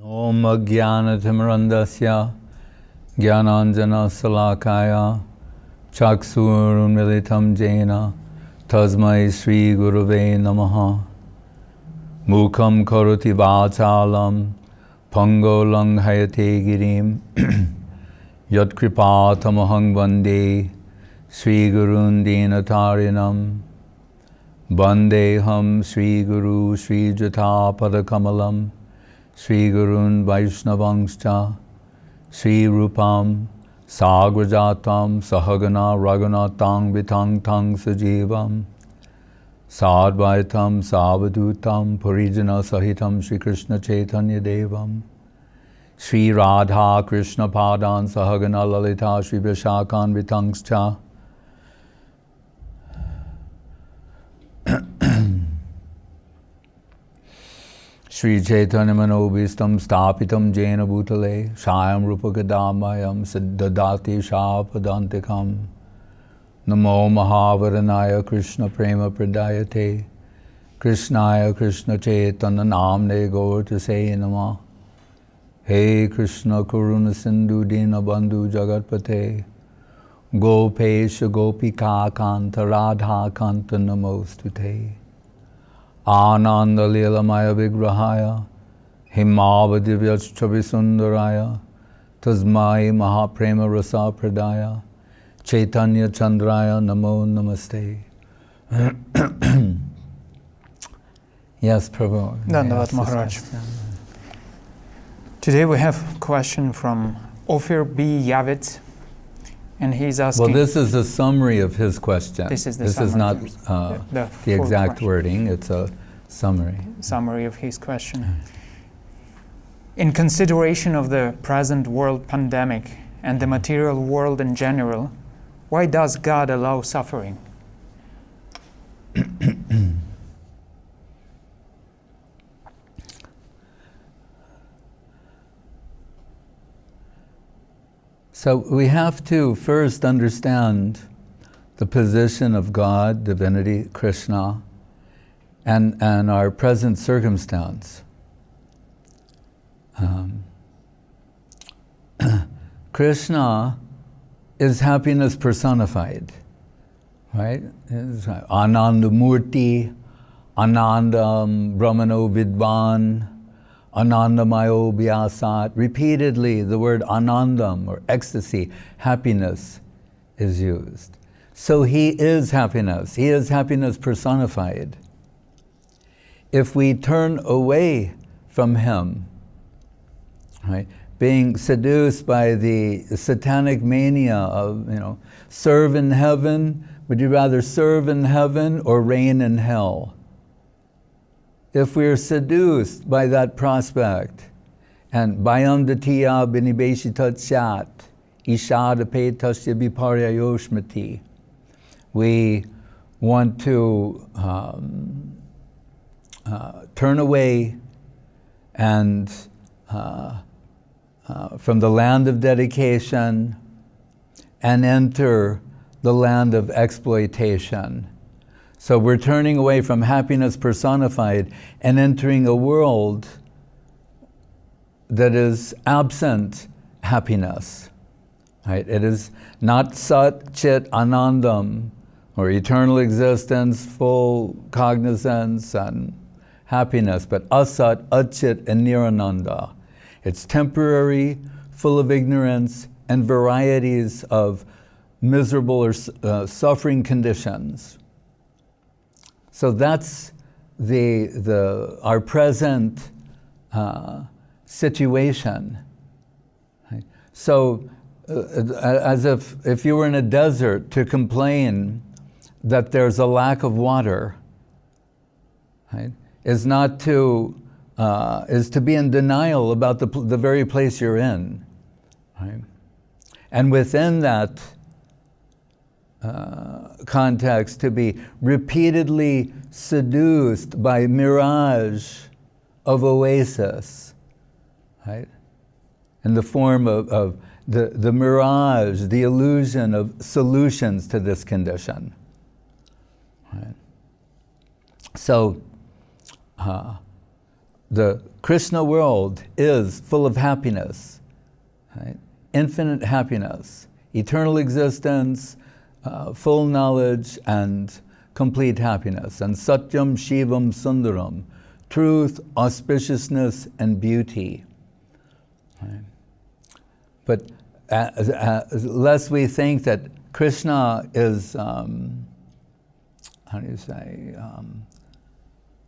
Om Ajnanatimrandasya Jnananjana Salakaya Chaksurunmilitam Jena Tasmai Sri Gurave Namaha Mukam Karoti Vachalam Pango Langhayate Girim Yat Kripatamahang Vande Sri Gurun Dinatarinam Vandeham Sri Guru Sri Jata Padakamalam Sri Gurun Vaishnavangscha Sri Rupam Sagrajatam Sahagana Raghunatang Vitang Tang Sajivam Sadvaitam Savadutam Purijana Sahitam Sri Krishna Chaitanya Devam Sri Radha Krishna Padan Sahagana Lalita Sri Vishakan Vitangscha Sri Chaitanya Manobhistam Stapitam Jena Bhutale Shayam Rupa Kadamayam Siddhadati Shapadantikam Namo Mahavaranaya Krishna Prema Pradayate Krishnaya Krishna Chaitanya Namne Gaurtase Nama Hey Krishna Karuna Sindhu Dina Bandhu Jagatpate Gopesha Gopika Kanta Radha Kanta Namostute Ananda Leelamaya Vigrahaya Himavadivyachchavi Sundaraya Tasmai Mahaprema Rasa Pradaya Chaitanya Chandraya Namo Namaste. Yes, Prabhu. Dandavat Maharaj. Today we have a question from Ophir B. Yavitz, and he's asking... Well, this is a summary of his question. This is not the exact question. wording, it's a summary. Summary of his question. In consideration of the present world pandemic and the material world in general, why does God allow suffering? So we have to first understand the position of God, divinity, Krishna, and our present circumstance. Krishna is happiness personified, right? Ananda Murti, Anandam Brahmano Vidvan, Anandamayo Vyasat. Repeatedly, the word Anandam, or ecstasy, happiness, is used. So he is happiness. He is happiness personified. If we turn away from him, right, being seduced by the satanic mania of, serve in heaven, would you rather serve in heaven or reign in hell? If we are seduced by that prospect, and bayam datiya binibeshi chat, ishadape tasya viparyayoshmati, we want to turn away and from the land of dedication and enter the land of exploitation. So we're turning away from happiness personified and entering a world that is absent happiness. Right? It is not Sat Chit Anandam, or eternal existence, full cognizance and happiness, but Asat, Achit, and Nirananda. It's temporary, full of ignorance and varieties of miserable or suffering conditions. So that's our present situation. Right? So, as if you were in a desert, to complain that there's a lack of water, right, is to be in denial about the very place you're in, right? And within that context, to be repeatedly seduced by mirage of oasis, right? In the form of the mirage, the illusion of solutions to this condition. Right? So, the Krishna world is full of happiness, right? Infinite happiness, eternal existence, full knowledge, and complete happiness. And Satyam Shivam Sundaram, truth, auspiciousness, and beauty. Right? But lest we think that Krishna is,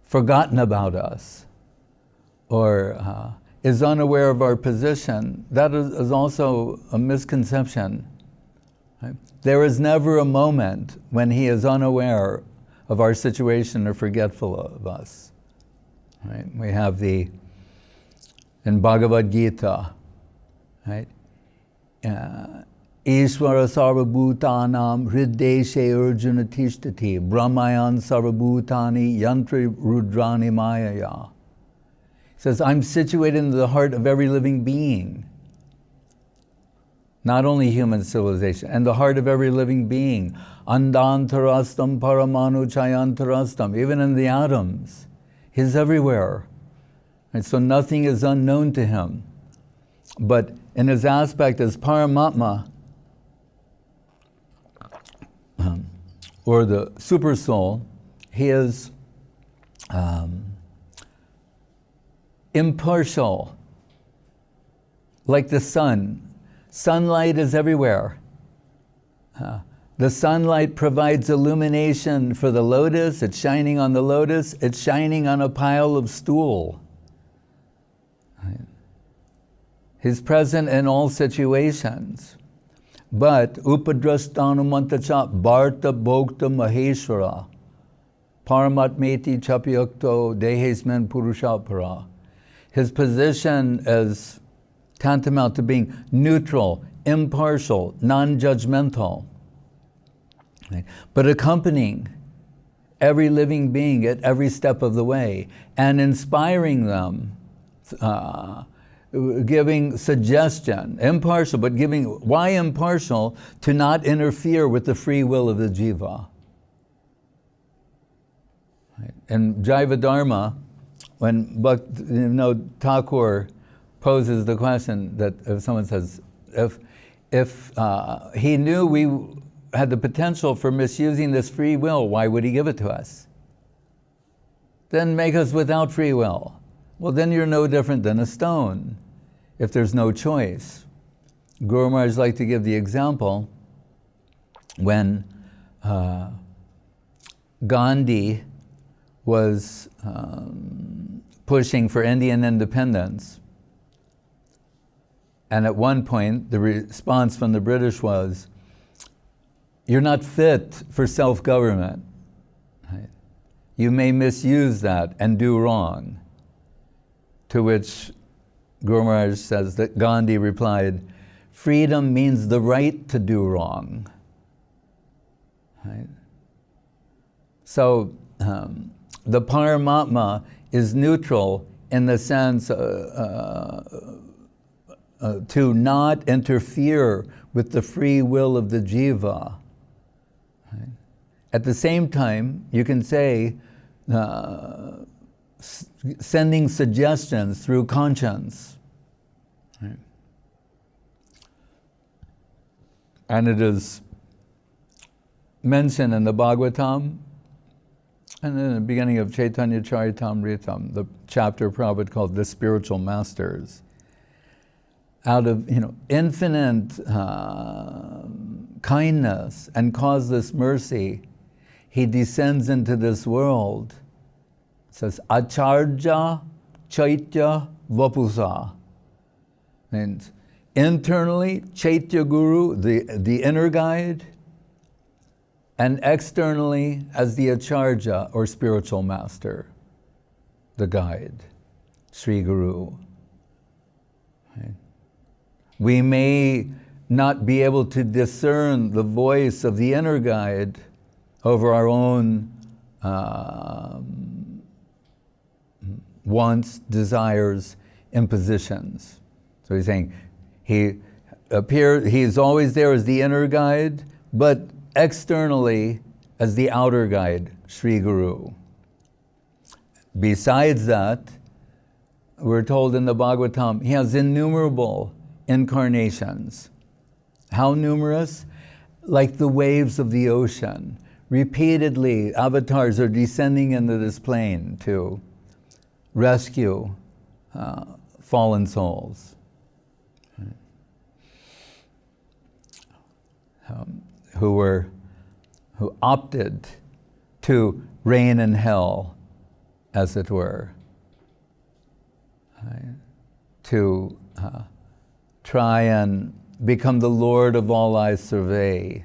forgotten about us, or is unaware of our position, that is also a misconception. Right? There is never a moment when he is unaware of our situation or forgetful of us. Right? We have in Bhagavad Gita, right? Ishvara sarvabhutanam hriddeshe arjuna tishtati brahmayan sarvabhutani yantri rudrani mayaya. He says, I'm situated in the heart of every living being. Not only human civilization, and the heart of every living being. Andantarastam paramanu chayantarastam, even in the atoms. He's everywhere. And so nothing is unknown to him. But in his aspect as Paramatma, or the super soul, he is impartial, like the sun. Sunlight is everywhere. The sunlight provides illumination for the lotus. It's shining on the lotus. It's shining on a pile of stool. Right? He's present in all situations. But upadrastanumantacha bharta bhokta maheshwara paramatmeti chapyakto dehesmen purushapara. His position is tantamount to being neutral, impartial, non-judgmental, right? But accompanying every living being at every step of the way and inspiring them, giving suggestion, impartial, but giving, why impartial? To not interfere with the free will of the jiva. Right? In Jaiva Dharma, when Thakur poses the question that if someone says, if he knew we had the potential for misusing this free will, why would he give it to us? Then make us without free will. Well, then you're no different than a stone, if there's no choice. Guru Maharaj liked to give the example when Gandhi was pushing for Indian independence. And at one point, the response from the British was, you're not fit for self-government. Right? You may misuse that and do wrong. To which Guru Maharaj says that Gandhi replied, freedom means the right to do wrong. Right? So the Paramatma is neutral in the sense to not interfere with the free will of the jiva. Right? At the same time, you can say, sending suggestions through conscience. Right? And it is mentioned in the Bhagavatam and in the beginning of Chaitanya Charitamrita, the chapter Prabhupada called The Spiritual Masters. Out of infinite kindness and causeless mercy, he descends into this world. It says, Acharya Chaitya Vapusa. Means internally, Chaitya Guru, the inner guide, and externally as the Acharya or spiritual master, the guide, Sri Guru. Right? We may not be able to discern the voice of the inner guide over our own wants, desires, impositions. So he's saying he is always there as the inner guide, but externally as the outer guide, Sri Guru. Besides that, we're told in the Bhagavatam, he has innumerable incarnations. How numerous? Like the waves of the ocean. Repeatedly, avatars are descending into this plane to rescue fallen souls. Who opted to reign in hell, as it were, to try and become the Lord of all I survey,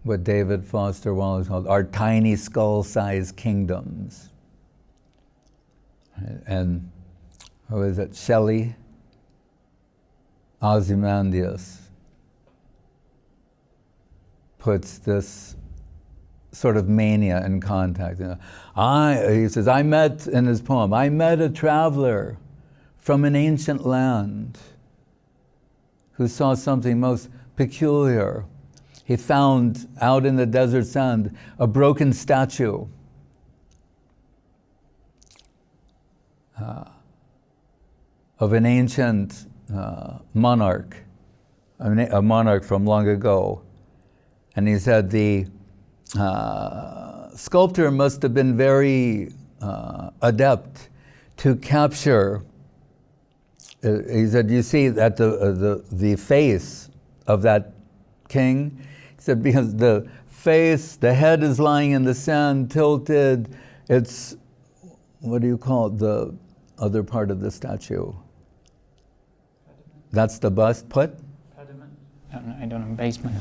what David Foster Wallace called our tiny skull-sized kingdoms. And who is it? Shelley, Ozymandias, puts this sort of mania in contact. He says, I met, in his poem, I met a traveler from an ancient land who saw something most peculiar. He found out in the desert sand a broken statue of an ancient monarch, a monarch from long ago. And he said the sculptor must have been very adept to capture. He said, you see that the face of that king? He said, because the face, the head is lying in the sand, tilted. It's, what do you call it, the other part of the statue? That's the bust put? Pediment? I don't know, basement.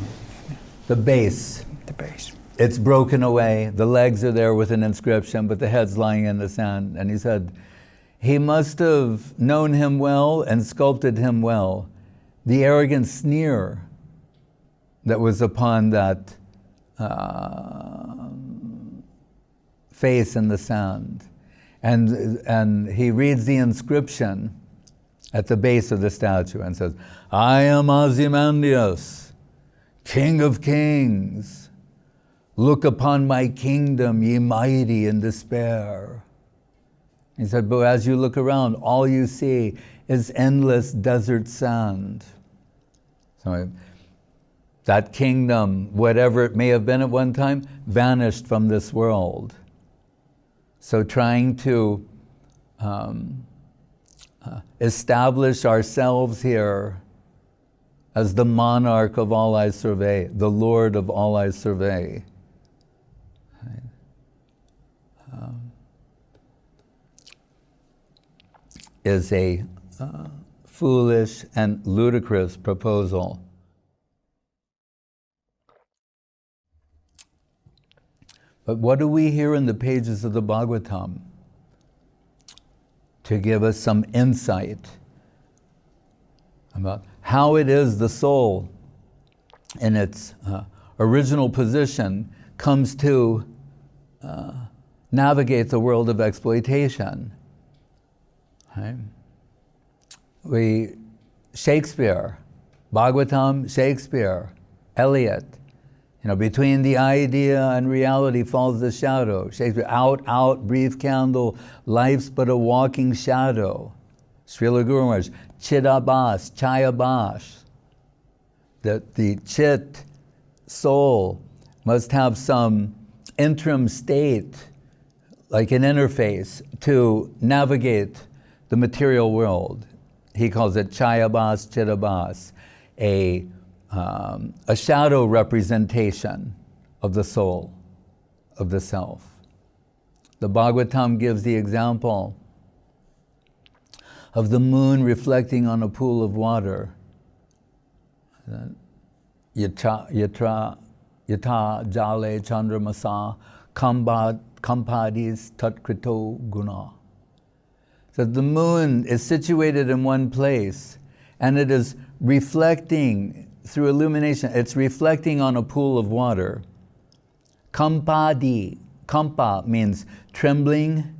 The base. The base. It's broken away. The legs are there with an inscription, but the head's lying in the sand. And he said, he must have known him well and sculpted him well. The arrogant sneer that was upon that face in the sand. And he reads the inscription at the base of the statue and says, I am Ozymandias, King of kings. Look upon my kingdom, ye mighty in despair. He said, but as you look around, all you see is endless desert sand. So that kingdom, whatever it may have been at one time, vanished from this world. So trying to establish ourselves here as the monarch of all I survey, the Lord of all I survey. Is a foolish and ludicrous proposal. But what do we hear in the pages of the Bhagavatam to give us some insight about how it is the soul in its original position comes to navigate the world of exploitation? Right? Shakespeare, Bhagavatam, Shakespeare, Eliot, between the idea and reality falls the shadow. Shakespeare, out, brief candle, life's but a walking shadow. Srila Guru Maharaj, Chidabhas, Chayabhas. That the chit, soul, must have some interim state, like an interface, to navigate the material world. He calls it Chayabhas, Chidabhas, a shadow representation of the soul, of the self. The Bhagavatam gives the example of the moon reflecting on a pool of water. Yata jale chandramasa kampadis tatkrito guna. So the moon is situated in one place, and it is reflecting through illumination. It's reflecting on a pool of water. Kampadi. Kampa means trembling,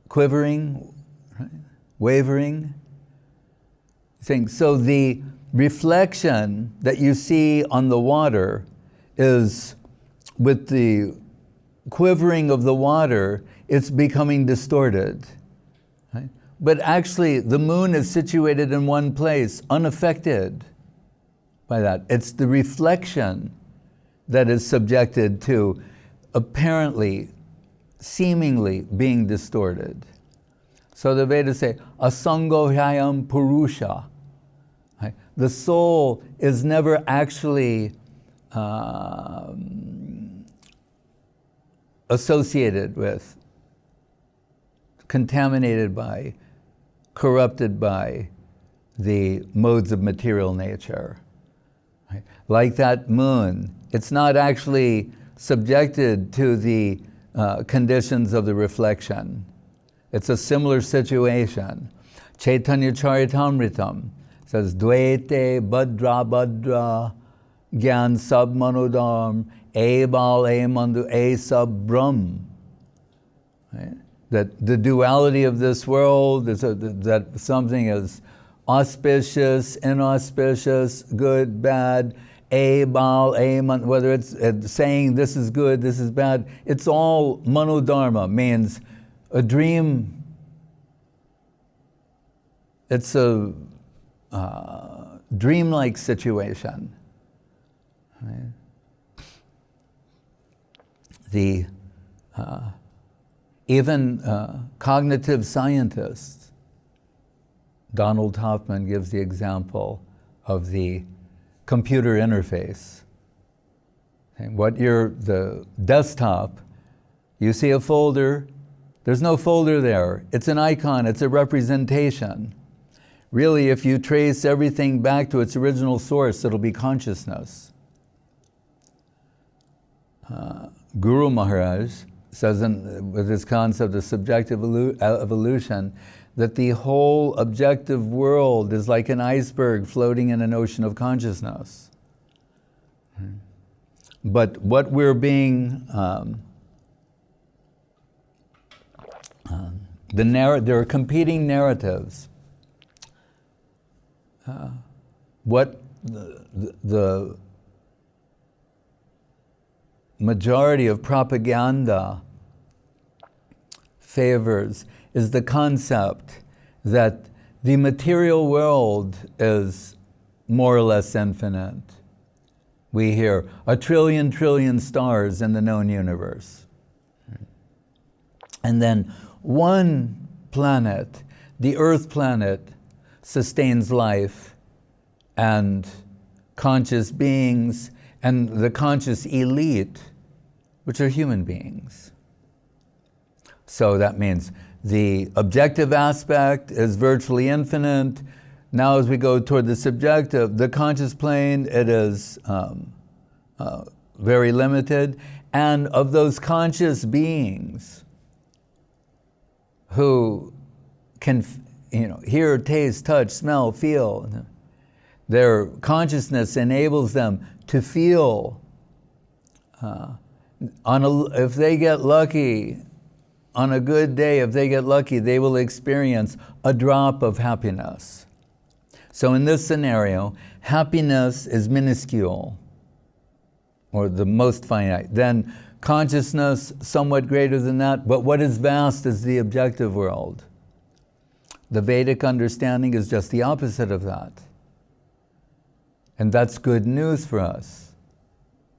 quivering, right? Wavering. So the reflection that you see on the water is with the quivering of the water, it's becoming distorted. Right? But actually, the moon is situated in one place, unaffected by that. It's the reflection that is subjected to apparently, seemingly being distorted. So the Vedas say, asangohyayam purusha. Right? The soul is never actually associated with, contaminated by, corrupted by the modes of material nature. Right? Like that moon, it's not actually subjected to the conditions of the reflection. It's a similar situation. Chaitanya Charitamritam says, Dvaite Badra Badra Gyan Sab Manodam E Bal E Mandu E Sab Brahm. Right? That the duality of this world is that something is auspicious, inauspicious, good, bad, A Bal E Man, whether it's saying this is good, this is bad, it's all manodharma, means a dream. It's a dreamlike situation. Right? The even cognitive scientists, Donald Hoffman gives the example of the computer interface. Okay, the desktop, you see a folder, there's no folder there. It's an icon, it's a representation. Really, if you trace everything back to its original source, it'll be consciousness. Guru Maharaj says with his concept of subjective evolution, that the whole objective world is like an iceberg floating in an ocean of consciousness. But what we're being, there are competing narratives. What the majority of propaganda favors is the concept that the material world is more or less infinite. We hear a trillion stars in the known universe. And then one planet, the Earth planet, sustains life and conscious beings and the conscious elite, which are human beings. So that means the objective aspect is virtually infinite. Now as we go toward the subjective, the conscious plane, it is very limited. And of those conscious beings who can hear, taste, touch, smell, feel, their consciousness enables them to feel. If they get lucky, on a good day, if they get lucky, they will experience a drop of happiness. So in this scenario, happiness is minuscule, or the most finite. Then consciousness, somewhat greater than that, but what is vast is the objective world. The Vedic understanding is just the opposite of that. And that's good news for us.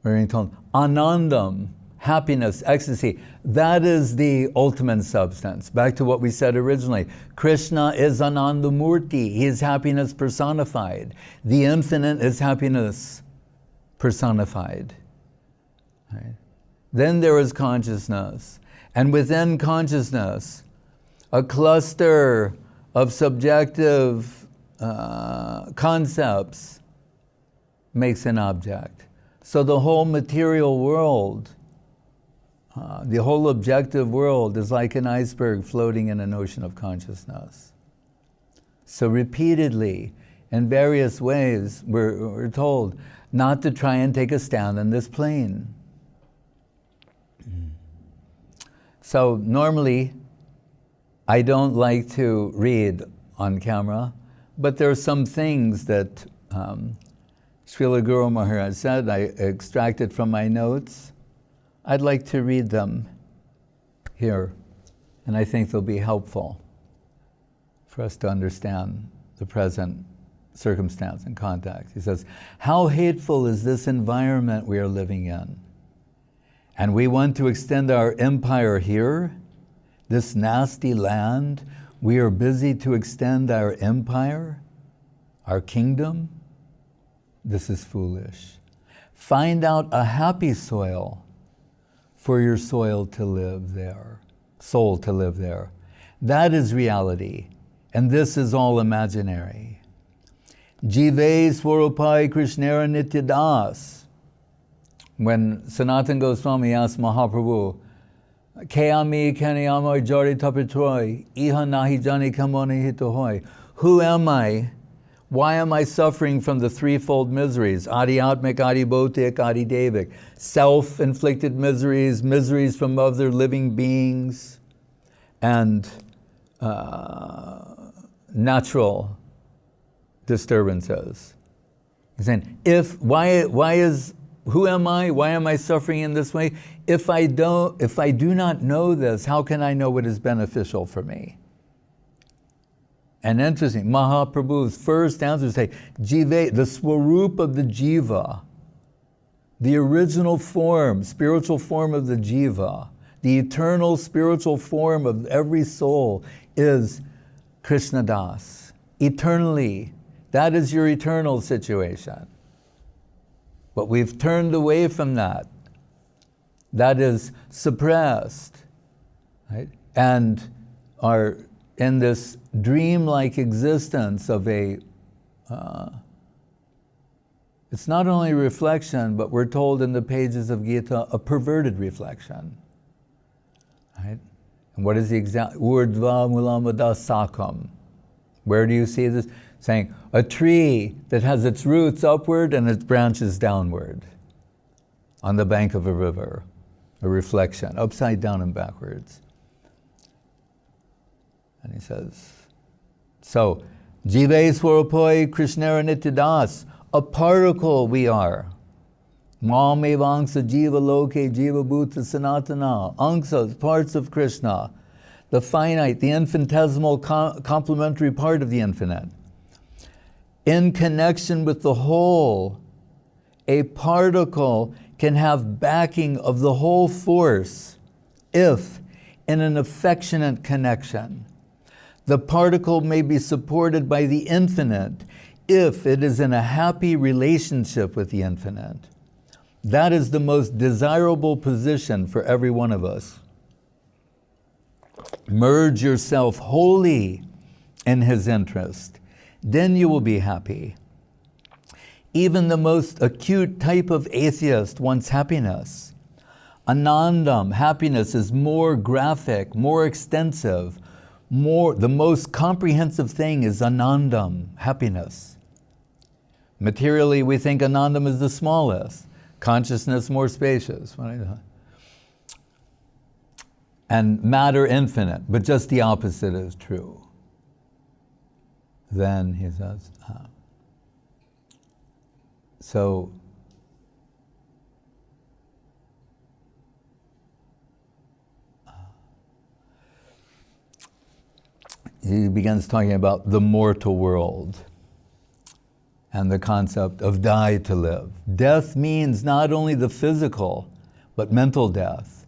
We're being told, anandam, happiness, ecstasy, that is the ultimate substance. Back to what we said originally. Krishna is Anandamurti. He is happiness personified. The infinite is happiness personified. Right? Then there is consciousness. And within consciousness, a cluster of subjective concepts makes an object. So the whole material world, the whole objective world is like an iceberg floating in an ocean of consciousness. So repeatedly, in various ways, we're told not to try and take a stand in this plane. So normally, I don't like to read on camera, but there are some things that Srila Guru Maharaj said, I extracted from my notes. I'd like to read them here, and I think they'll be helpful for us to understand the present circumstance and context. He says, how hateful is this environment we are living in? And we want to extend our empire here, this nasty land. We are busy to extend our empire, our kingdom. This is foolish. Find out a happy soil for your soil to live there, soul to live there. That is reality, and this is all imaginary. Jive Swarupai Krishnera Nityadas. When Sanatana Goswami asked Mahaprabhu, Keami Kaniyama Jari Tapitroi, Iha Nahi Jani Kamoni Hitohoi. Who am I? Why am I suffering from the threefold miseries? Adi-atmic, adi-bautic, adi-devic. Self-inflicted miseries, miseries from other living beings, and natural disturbances. He's saying, who am I? Why am I suffering in this way? If I do not know this, how can I know what is beneficial for me? And interesting, Mahaprabhu's first answer say, Jiva, the swarup of the jiva, the original form, spiritual form of the jiva, the eternal spiritual form of every soul is Krishna Das. Eternally, that is your eternal situation. But we've turned away from that. That is suppressed, right? And are in this dreamlike existence of it's not only reflection, but we're told in the pages of Gita, a perverted reflection, right? And what is the example? Urdhva mulamada sakam. Where do you see this? Saying a tree that has its roots upward and its branches downward on the bank of a river, a reflection, upside down and backwards. And he says, so, Jive Swarupoi Krishnera Nityadas, a particle we are. Mame Vangsa Jiva Loke Jiva Bhuta Sanatana, Angsas, parts of Krishna, the finite, the infinitesimal complementary part of the infinite. In connection with the whole, a particle can have backing of the whole force if, in an affectionate connection, the particle may be supported by the infinite if it is in a happy relationship with the infinite. That is the most desirable position for every one of us. Merge yourself wholly in his interest. Then you will be happy. Even the most acute type of atheist wants happiness. Anandam, happiness, is more graphic, more extensive. The most comprehensive thing is anandam, happiness. Materially, we think anandam is the smallest, consciousness more spacious, and matter infinite, but just the opposite is true. Then he says, so he begins talking about the mortal world and the concept of die to live. Death means not only the physical, but mental death,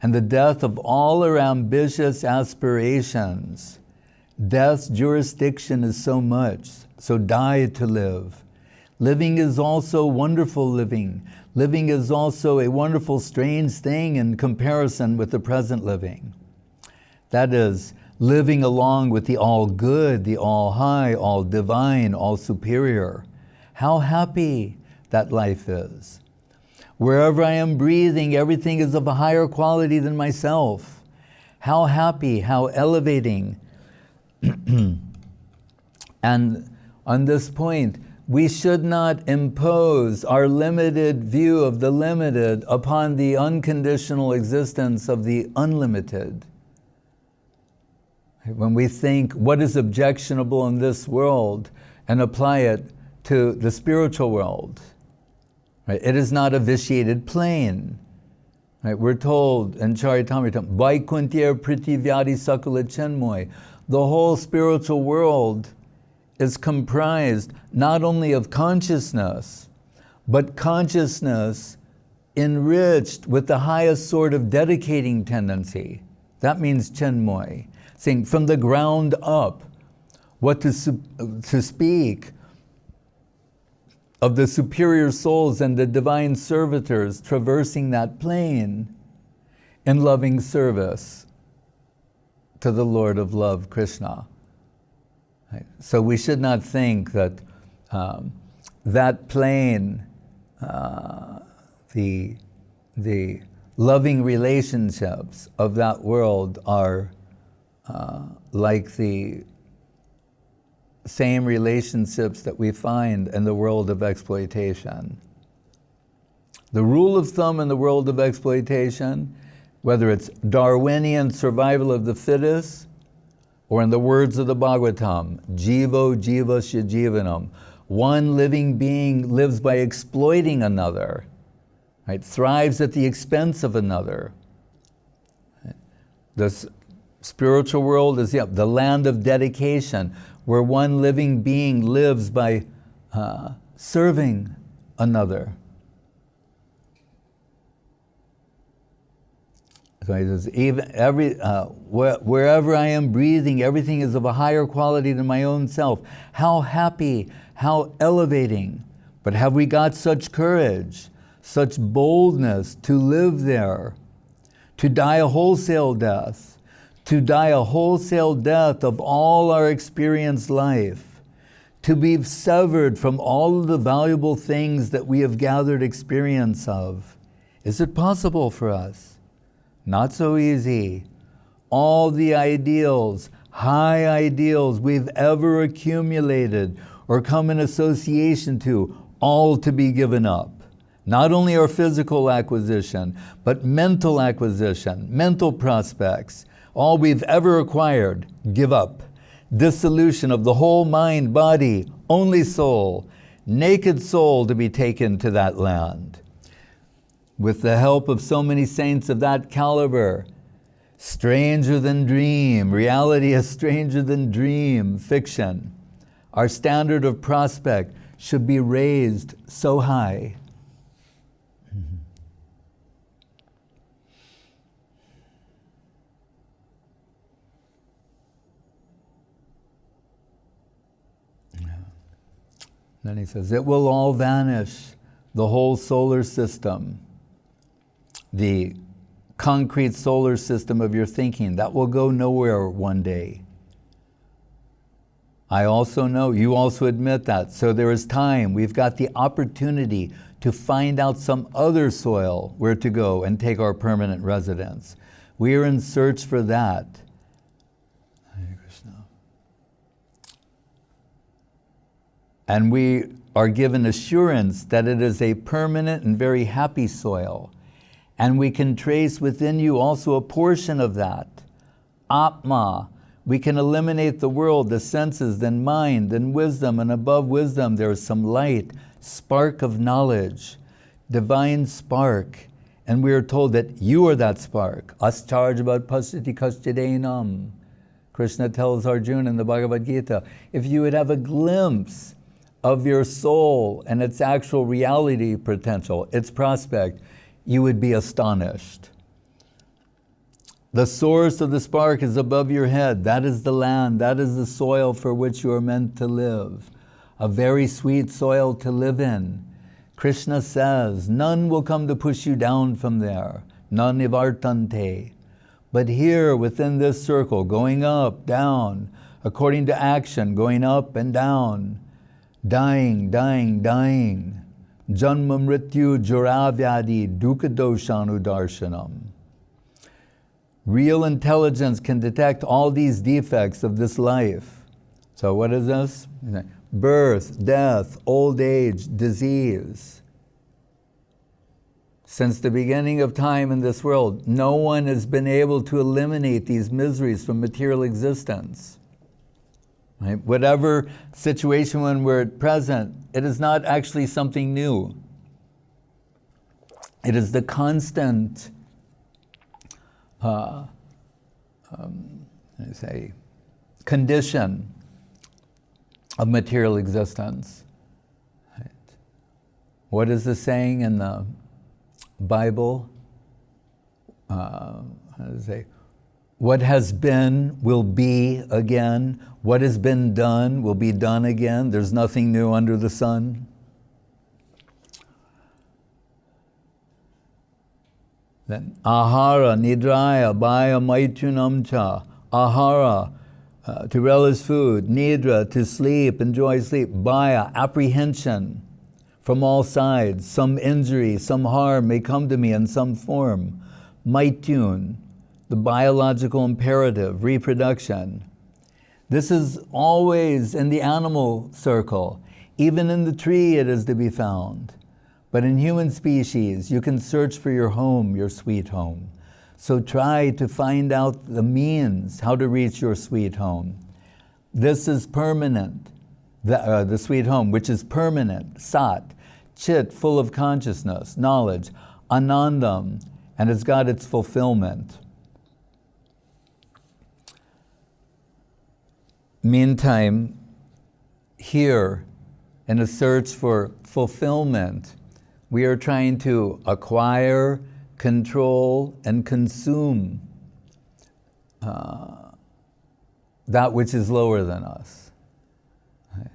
and the death of all our ambitious aspirations. Death's jurisdiction is so much, so die to live. Living is also wonderful living. Living is also a wonderful, strange thing in comparison with the present living. That is, living along with the all-good, the all-high, all-divine, all-superior. How happy that life is. Wherever I am breathing, everything is of a higher quality than myself. How happy, how elevating. And on this point, we should not impose our limited view of the limited upon the unconditional existence of the unlimited. When we think what is objectionable in this world and apply it to the spiritual world, right? It is not a vitiated plane. Right? We're told in Charitamrita, Vaikuntya Pritivyadi Sakala Chinmoy, the whole spiritual world is comprised not only of consciousness, but consciousness enriched with the highest sort of dedicating tendency. That means Chinmoy, saying from the ground up, what to speak of the superior souls and the divine servitors traversing that plane in loving service to the Lord of Love, Krishna. Right? So we should not think that that plane, the loving relationships of that world are like the same relationships that we find in the world of exploitation. The rule of thumb in the world of exploitation, whether it's Darwinian survival of the fittest, or in the words of the Bhagavatam, Jivo Jivasya Jivanam, one living being lives by exploiting another, right? Thrives at the expense of another. The spiritual world is the land of dedication, where one living being lives by serving another. So he says, wherever I am breathing, everything is of a higher quality than my own self. How happy, how elevating. But have we got such courage, such boldness to live there, to die a wholesale death? To die a wholesale death of all our experienced life, to be severed from all of the valuable things that we have gathered experience of. Is it possible for us? Not so easy. All the ideals, high ideals we've ever accumulated or come in association to, all to be given up. Not only our physical acquisition, but mental acquisition, mental prospects, all we've ever acquired, give up. Dissolution of the whole mind, body, only soul, naked soul to be taken to that land. With the help of so many saints of that caliber, stranger than dream, reality is stranger than dream, fiction. Our standard of prospect should be raised so high. Then he says, it will all vanish, the whole solar system, the concrete solar system of your thinking, that will go nowhere one day. I also know, you also admit that. So there is time, we've got the opportunity to find out some other soil where to go and take our permanent residence. We are in search for that. And we are given assurance that it is a permanent and very happy soil. And we can trace within you also a portion of that. Atma. We can eliminate the world, the senses, then mind, then wisdom, and above wisdom there is some light, spark of knowledge, divine spark. And we are told that you are that spark. Ascharjavat pasati kaschideinam. Krishna tells Arjuna in the Bhagavad Gita, if you would have a glimpse of your soul and its actual reality potential, its prospect, you would be astonished. The source of the spark is above your head. That is the land, that is the soil for which you are meant to live. A very sweet soil to live in. Krishna says, none will come to push you down from there. None nivartante. But here, within this circle, going up, down, according to action, going up and down, dying, dying, dying. Janma mrityu jaravyadi dukkhadoshanu darshanam. Real intelligence can detect all these defects of this life. So what is this? Birth, death, old age, disease. Since the beginning of time in this world, no one has been able to eliminate these miseries from material existence. Right? Whatever situation when we're present, it is not actually something new. It is the constant condition of material existence. Right? What is the saying in the Bible? What has been will be again. What has been done will be done again. There's nothing new under the sun. Then ahara, nidraya, bhaya, maitunam cha. Ahara, to relish food. Nidra, to sleep, enjoy sleep. Bhaya, apprehension from all sides. Some injury, some harm may come to me in some form. Maitun, the biological imperative, reproduction. This is always in the animal circle. Even in the tree it is to be found. But in human species, you can search for your home, your sweet home. So try to find out the means how to reach your sweet home. This is permanent, the sweet home, which is permanent, sat, chit, full of consciousness, knowledge, anandam, and it's got its fulfillment. Meantime, here, in a search for fulfillment, we are trying to acquire, control, and consume that which is lower than us, right?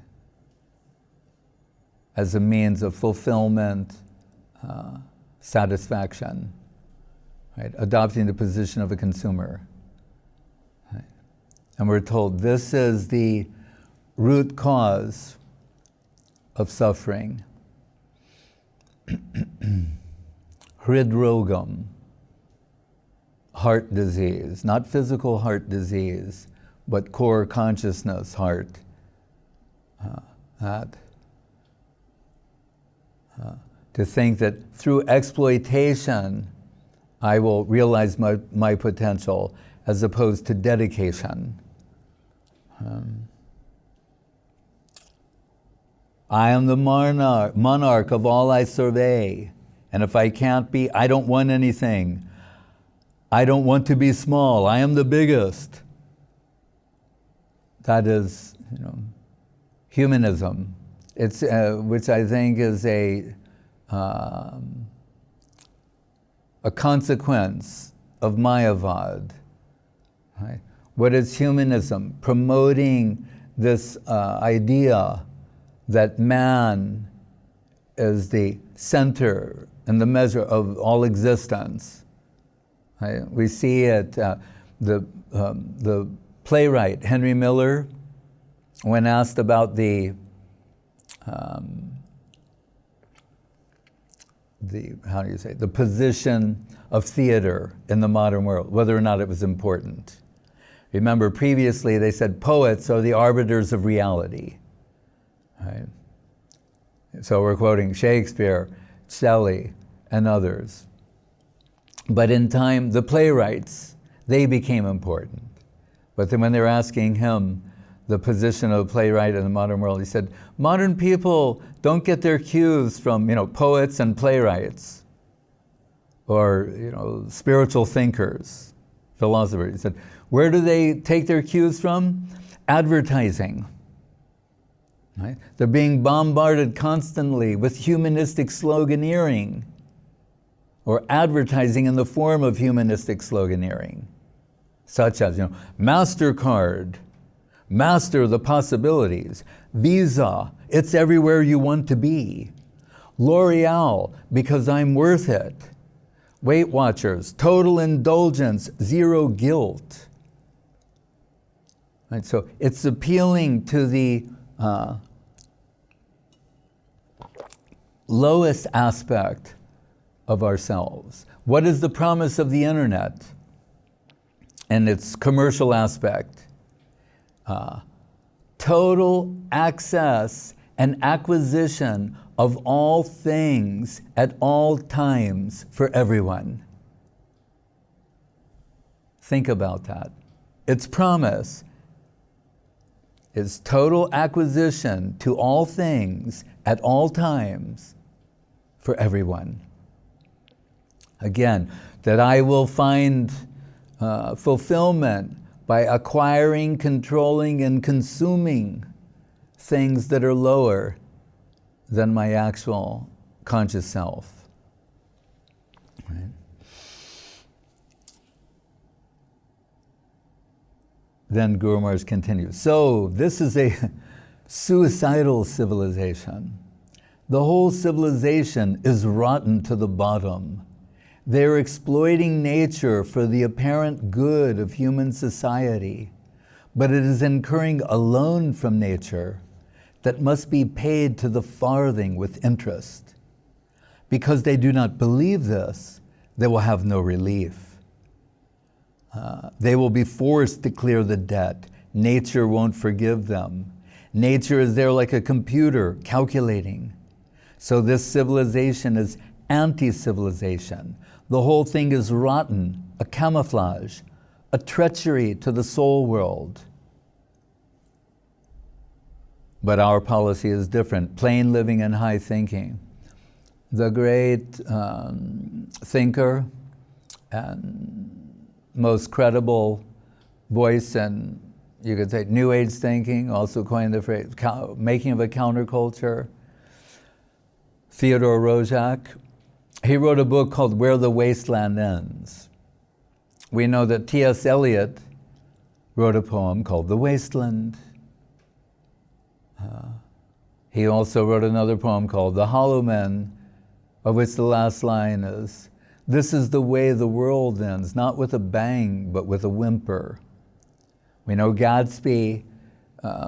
As a means of fulfillment, satisfaction, right? Adopting the position of a consumer. Right? And we're told this is the root cause of suffering. Hridrogam, heart disease, not physical heart disease, but core consciousness heart. To think that through exploitation, I will realize my potential, as opposed to dedication. I am the monarch of all I survey, and if I can't be, I don't want anything. I don't want to be small. I am the biggest. That is, humanism. It's which I think is a consequence of mayavad. Right? What is humanism? Promoting this idea that man is the center and the measure of all existence. Right? We see it, the playwright Henry Miller, when asked about the position of theater in the modern world, whether or not it was important. Remember, previously they said poets are the arbiters of reality. Right? So we're quoting Shakespeare, Shelley, and others. But in time, the playwrights, they became important. But then when they're asking him the position of a playwright in the modern world, he said, modern people don't get their cues from, poets and playwrights, or, spiritual thinkers, philosophers. He said, where do they take their cues from? Advertising. Right? They're being bombarded constantly with humanistic sloganeering, or advertising in the form of humanistic sloganeering, such as, MasterCard, master the possibilities. Visa, it's everywhere you want to be. L'Oreal, because I'm worth it. Weight Watchers, total indulgence, zero guilt. Right? So it's appealing to the lowest aspect of ourselves. What is the promise of the internet and its commercial aspect? Total access and acquisition of all things at all times for everyone. Think about that. Its promise is total acquisition to all things at all times for everyone. Again, that I will find fulfillment by acquiring, controlling, and consuming things that are lower than my actual conscious self. Right? Then Guru Maharaj continues. So this is a suicidal civilization. The whole civilization is rotten to the bottom. They're exploiting nature for the apparent good of human society, but it is incurring a loan from nature that must be paid to the farthing with interest. Because they do not believe this, they will have no relief. They will be forced to clear the debt. Nature won't forgive them. Nature is there like a computer calculating. So this civilization is anti-civilization. The whole thing is rotten, a camouflage, a treachery to the soul world. But our policy is different, plain living and high thinking. The great thinker and most credible voice in, you could say, New Age thinking, also coined the phrase, making of a counterculture, Theodore Roszak. He wrote a book called Where the Wasteland Ends. We know that T.S. Eliot wrote a poem called The Wasteland. He also wrote another poem called The Hollow Men, of which the last line is, "This is the way the world ends, not with a bang, but with a whimper." We know Gatsby,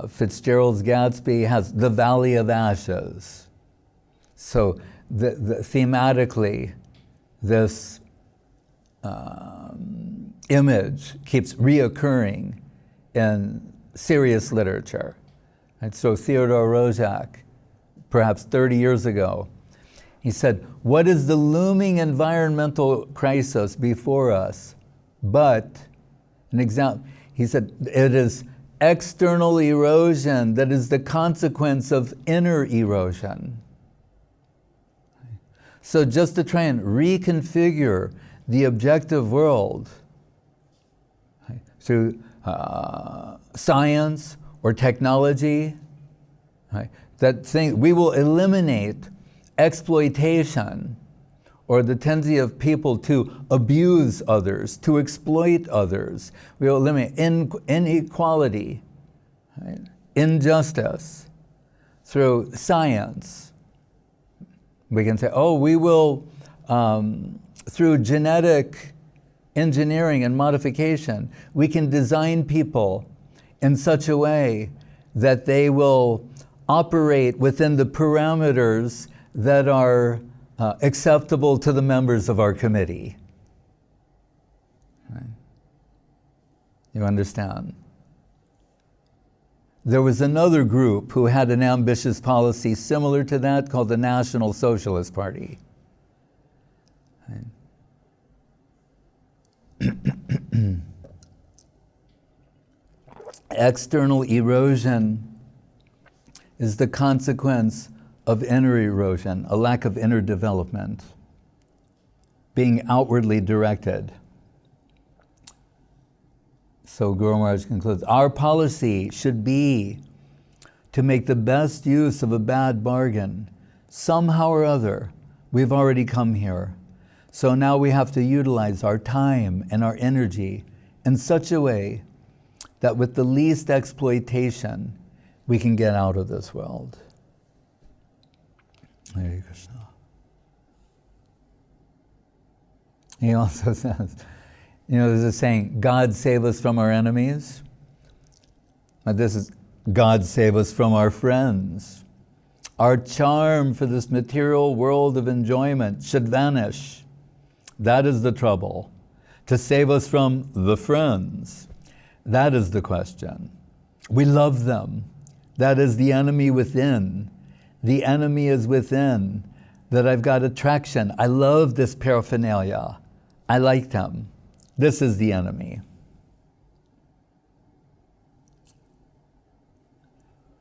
Fitzgerald's Gatsby has the Valley of Ashes. So thematically, this image keeps reoccurring in serious literature. And so Theodore Roszak, perhaps 30 years ago, he said, what is the looming environmental crisis before us? But, an example, he said, it is external erosion that is the consequence of inner erosion. So just to try and reconfigure the objective world through science or technology, we will eliminate exploitation or the tendency of people to abuse others, to exploit others. We will eliminate inequality, injustice through science. We can say, oh, we will, through genetic engineering and modification, we can design people in such a way that they will operate within the parameters that are acceptable to the members of our committee. Right? You understand? There was another group who had an ambitious policy similar to that called the National Socialist Party. Right? External erosion is the consequence of inner erosion, a lack of inner development, being outwardly directed. So Guru Maharaj concludes, our policy should be to make the best use of a bad bargain. Somehow or other, we've already come here. So now we have to utilize our time and our energy in such a way that with the least exploitation, we can get out of this world. Hare Krishna. He also says, there's a saying, God save us from our enemies. But this is, God save us from our friends. Our charm for this material world of enjoyment should vanish. That is the trouble. To save us from the friends, that is the question. We love them. That is the enemy within. The enemy is within, that I've got attraction. I love this paraphernalia. I like them. This is the enemy.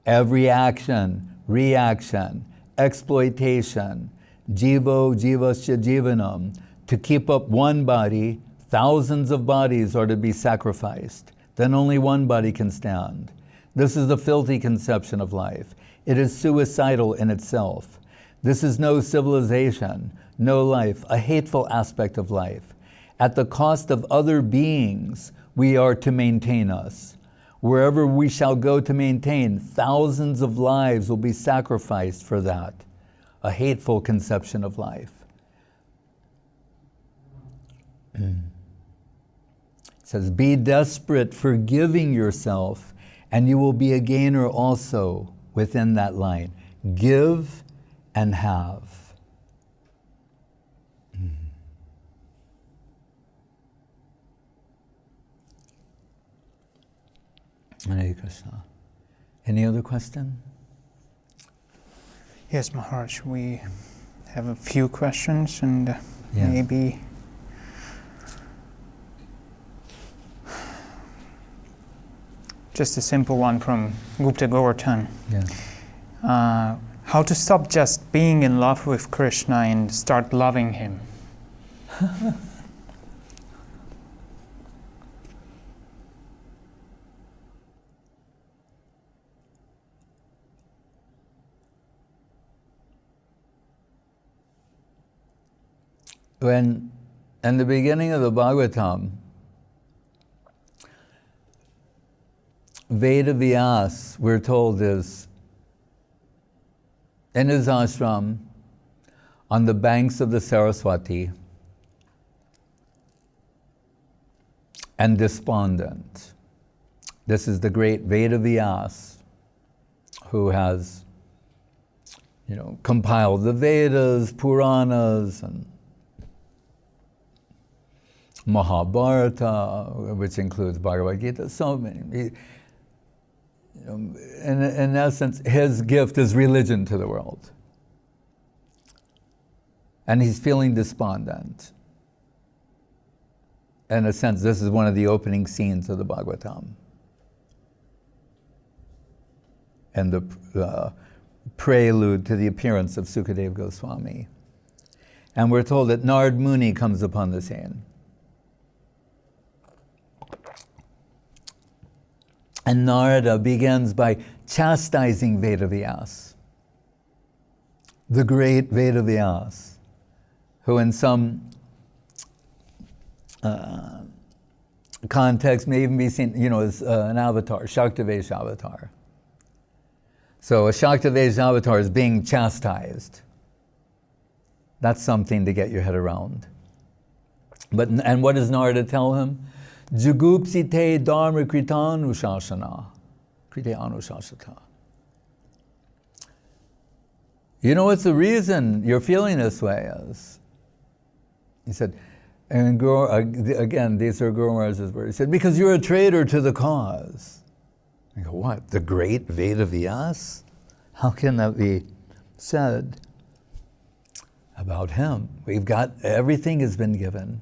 Every action, reaction, exploitation, jivo jivasya jivanam, to keep up one body Thousands of bodies are to be sacrificed. Then only one body can stand. This is the filthy conception of life. It is suicidal in itself. This is no civilization, no life, a hateful aspect of life. At the cost of other beings, we are to maintain us. Wherever we shall go to maintain, thousands of lives will be sacrificed for that. A hateful conception of life. It says, be desperate for giving yourself, and you will be a gainer also within that line. Give and have. Hare Krishna. Any other question? Yes, Maharaj, we have a few questions and maybe just a simple one from Gupta Govardhan. How to stop just being in love with Krishna and start loving him? When, in the beginning of the Bhagavatam, Veda Vyas, we're told, is in his ashram on the banks of the Saraswati and despondent. This is the great Veda Vyas who has, compiled the Vedas, Puranas, and Mahabharata, which includes Bhagavad Gita, so many. In essence, his gift is religion to the world. And he's feeling despondent. In a sense, this is one of the opening scenes of the Bhagavatam. And the prelude to the appearance of Sukadeva Goswami. And we're told that Narad Muni comes upon the scene. And Narada begins by chastising Vedavyas, the great Vedavyas, who in some context may even be seen, as an avatar, Shaktavesh avatar. So a Shaktavesh avatar is being chastised. That's something to get your head around. And what does Narada tell him? Jugupsite dharma kritanushasana. Kritanushasata. What's the reason you're feeling this way is? He said, and again, these are Guru Maharaj's words. He said, because you're a traitor to the cause. I go, what? The great Vedavyas? How can that be said about him? Everything has been given.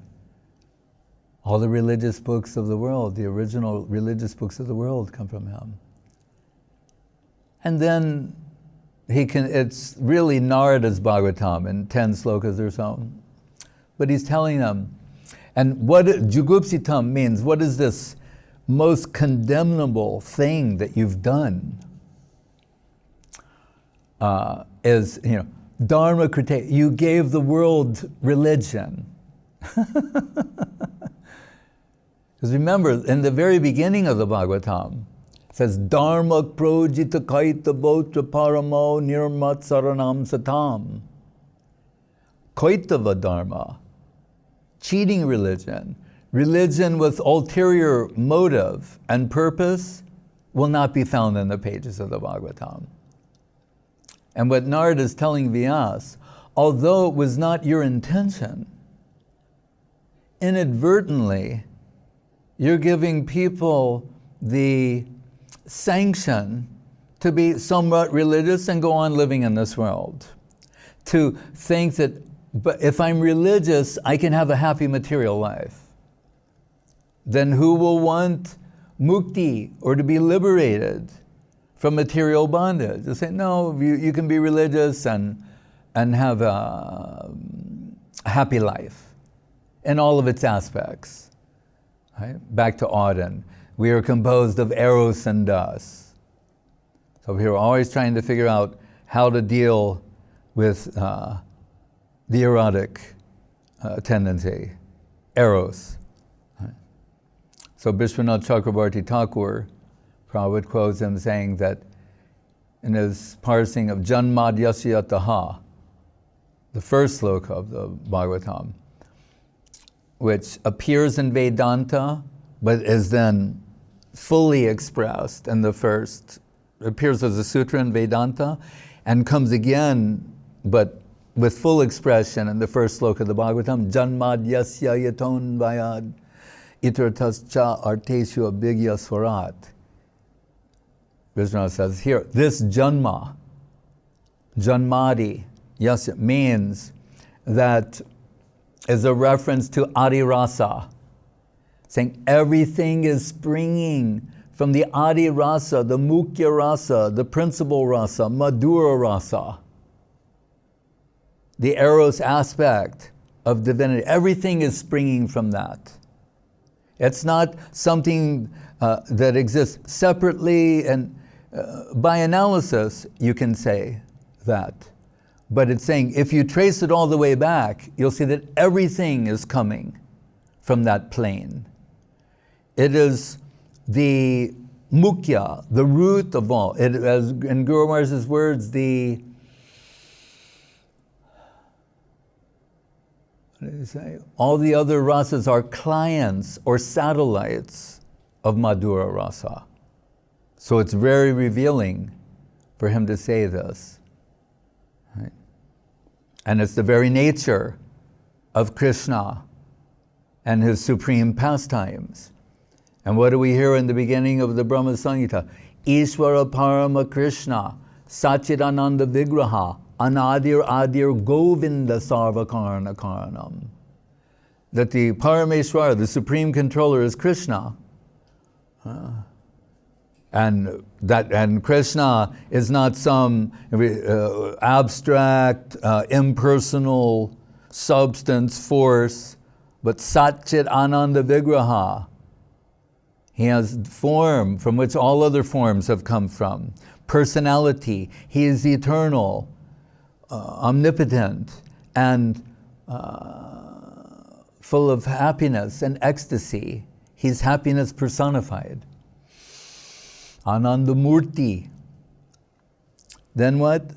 All the religious books of the world, the original religious books of the world come from him. And then it's really Narada's Bhagavatam in 10 slokas or so. But he's telling them, and what Jugupsitam means, what is this most condemnable thing that you've done? Is, Dharma Krite, you gave the world religion. Because remember, in the very beginning of the Bhagavatam, it says, Dharma projita kaita botra paramo nirmat saranam satam. Kaitava dharma, cheating religion, religion with ulterior motive and purpose will not be found in the pages of the Bhagavatam. And what Narada is telling Vyas, although it was not your intention, inadvertently, you're giving people the sanction to be somewhat religious and go on living in this world. To think that, but if I'm religious, I can have a happy material life. Then who will want mukti, or to be liberated from material bondage? They say, no, you can be religious and have a happy life. in all of its aspects. Right? Back to Auden. We are composed of eros and das. So we are always trying to figure out how to deal with the erotic tendency, eros. Right? So Vishwanath Chakrabarti Thakur, Prabhupada quotes him saying that in his parsing of Janmad Yasyataha, the first sloka of the Bhagavatam, which appears in Vedanta, but is then fully expressed in the first, appears as a sutra in Vedanta, and comes again, but with full expression in the first sloka of the Bhagavatam, Janmad Yasya Yaton Vayad Itratascha Arteshu Abhigya Swarat. Vishwanath says here, this Janma, Janmadi, Yasya, means that is a reference to Adi Rasa, saying everything is springing from the Adi Rasa, the Mukhya Rasa, the principal Rasa, Madhura Rasa, the Eros aspect of divinity. Everything is springing from that. It's not something that exists separately, and by analysis you can say that. But it's saying if you trace it all the way back, you'll see that everything is coming from that plane. It is the mukhya, the root of all. It, as in Guru Maharaj's words, what did he say? All the other rasas are clients or satellites of Madhura Rasa. So it's very revealing for him to say this. Right? And it's the very nature of Krishna and his supreme pastimes. And what do we hear in the beginning of the Brahma Samhita? Ishvara Parama Krishna, Sachidananda Vigraha, Anadir Adir Govinda Sarvakarna Karanam. That the Parameshwara, the supreme controller, is Krishna. And Krishna is not some abstract, impersonal substance, force, but Satchit Ananda Vigraha. He has form from which all other forms have come from. Personality. He is eternal, omnipotent, and full of happiness and ecstasy. He's happiness personified. Anandamurti. Then what?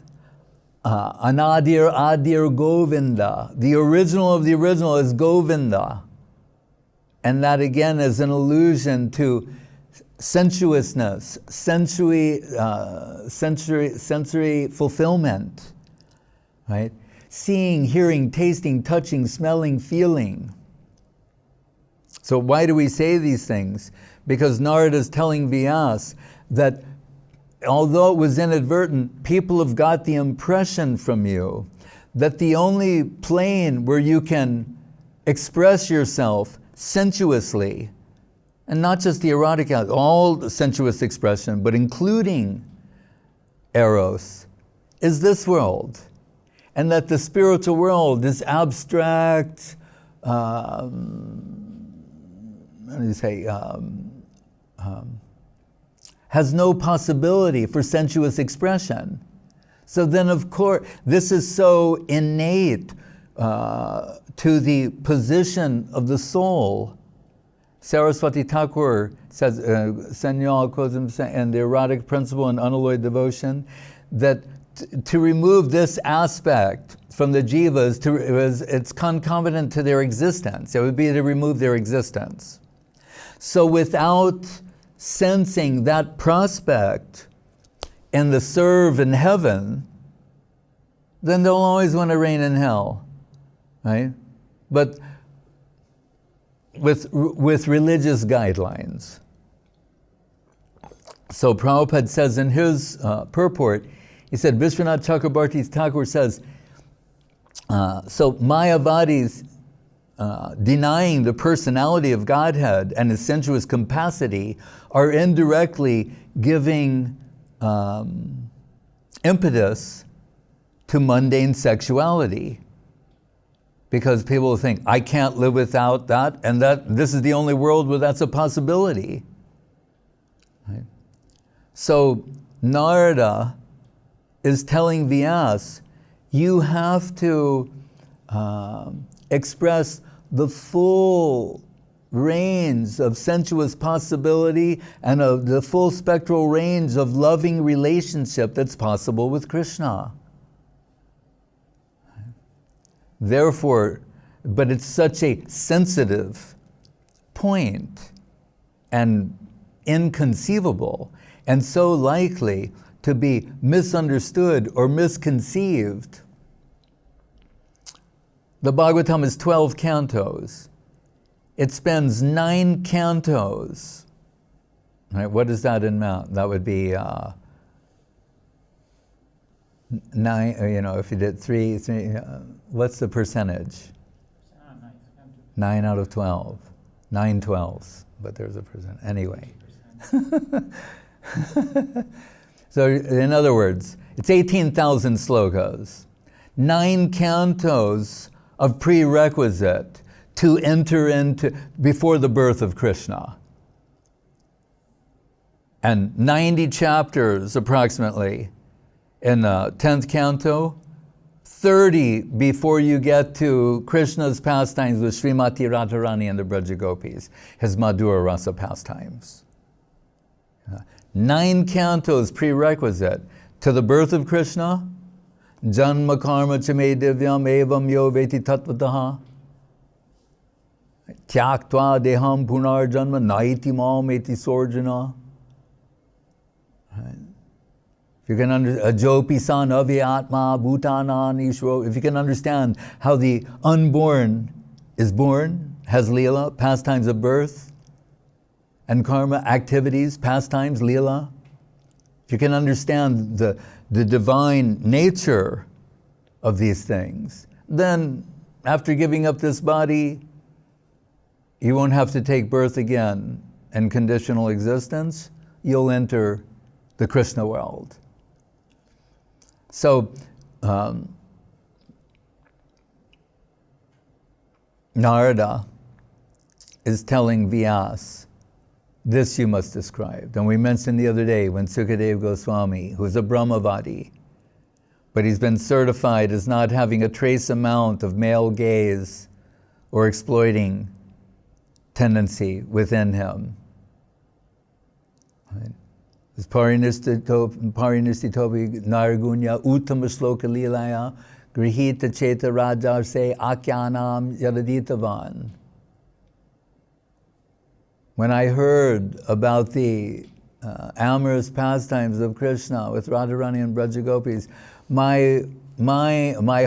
Anadir Adir Govinda. The original of the original is Govinda. And that again is an allusion to sensuousness, sensory fulfillment, right? Seeing, hearing, tasting, touching, smelling, feeling. So why do we say these things? Because Narada is telling Vyas that although it was inadvertent, people have got the impression from you that the only plane where you can express yourself sensuously, and not just the erotic, all the sensuous expression, but including eros, is this world. And that the spiritual world is abstract, how do you say, has no possibility for sensuous expression. So then, of course, this is so innate to the position of the soul. Saraswati Thakur says, Sanyal quotes him in the erotic principle and unalloyed devotion, that to remove this aspect from the jivas, it's concomitant to their existence. It would be to remove their existence. So without sensing that prospect in the serve in heaven, then they'll always want to reign in hell, right? But with religious guidelines. So Prabhupada says in his purport, he said, Vishwanath Chakrabarti Thakur says, so Mayavadis denying the personality of Godhead and his sensuous capacity are indirectly giving impetus to mundane sexuality. Because people think, I can't live without that, and this is the only world where that's a possibility. Right? So Narada is telling Vyas, you have to express the full range of sensuous possibility and of the full spectral range of loving relationship that's possible with Krishna. Therefore, but it's such a sensitive point and inconceivable and so likely to be misunderstood or misconceived. The Bhagavatam is 12 cantos. It spends 9 cantos. Right? What is that in amount? That would be 9, if you did 3, what's the percentage? 9 out of 12. 9 12s, but there's a percent. Anyway. So in other words, it's 18,000 slokas. 9 cantos of prerequisite to enter into before the birth of Krishna. And 90 chapters approximately in the 10th canto, 30 before you get to Krishna's pastimes with Srimati Radharani and the Braja Gopis, his Madhura Rasa pastimes. 9 cantos prerequisite to the birth of Krishna, Janma Karma Chame Divyam Evam Yo Veti Tattvataha, Tyaktva Deham Punar Janma Naiti Mam Eti Sorjana. If you can Ajopi San Avyatma Bhutanan Ishro, if you can understand how the unborn is born, has Leela, pastimes of birth, and karma, activities, pastimes, Leela. If you can understand the divine nature of these things, then after giving up this body, you won't have to take birth again and conditional existence. You'll enter the Krishna world. So, Narada is telling Vyas, this you must describe. And we mentioned the other day when Sukadeva Goswami, who's a Brahmavadi, but he's been certified as not having a trace amount of male gaze or exploiting tendency within him. Right? Parinistitopi Naragunya Uttama Shloka Lilaya Grihita Cheta Rajarse Akyanam Yadaditavan. When I heard about the amorous pastimes of Krishna with Radharani and Braja Gopis, my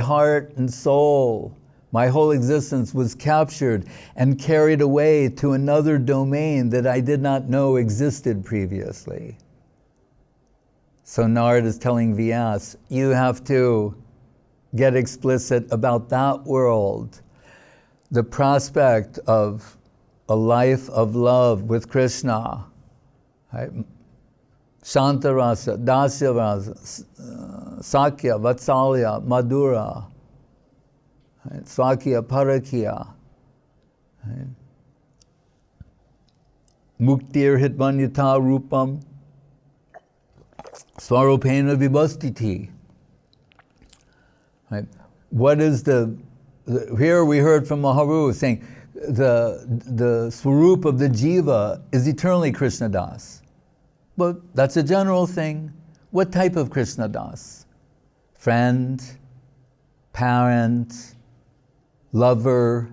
heart and soul, my whole existence was captured and carried away to another domain that I did not know existed previously. So Narada is telling Vyas, you have to get explicit about that world. The prospect of a life of love with Krishna, right? Shantarasa, Dasyarasa, Sakya, Vatsalya, Madhura, right? Swakya, Parakya, right? Muktir Hitvanyata Rupam, Swarupena Vibhastiti. Right? What is here we heard from Maharu saying, the swarup of the jiva is eternally Krishna Das. But that's a general thing. What type of Krishna Das? Friend, parent, lover.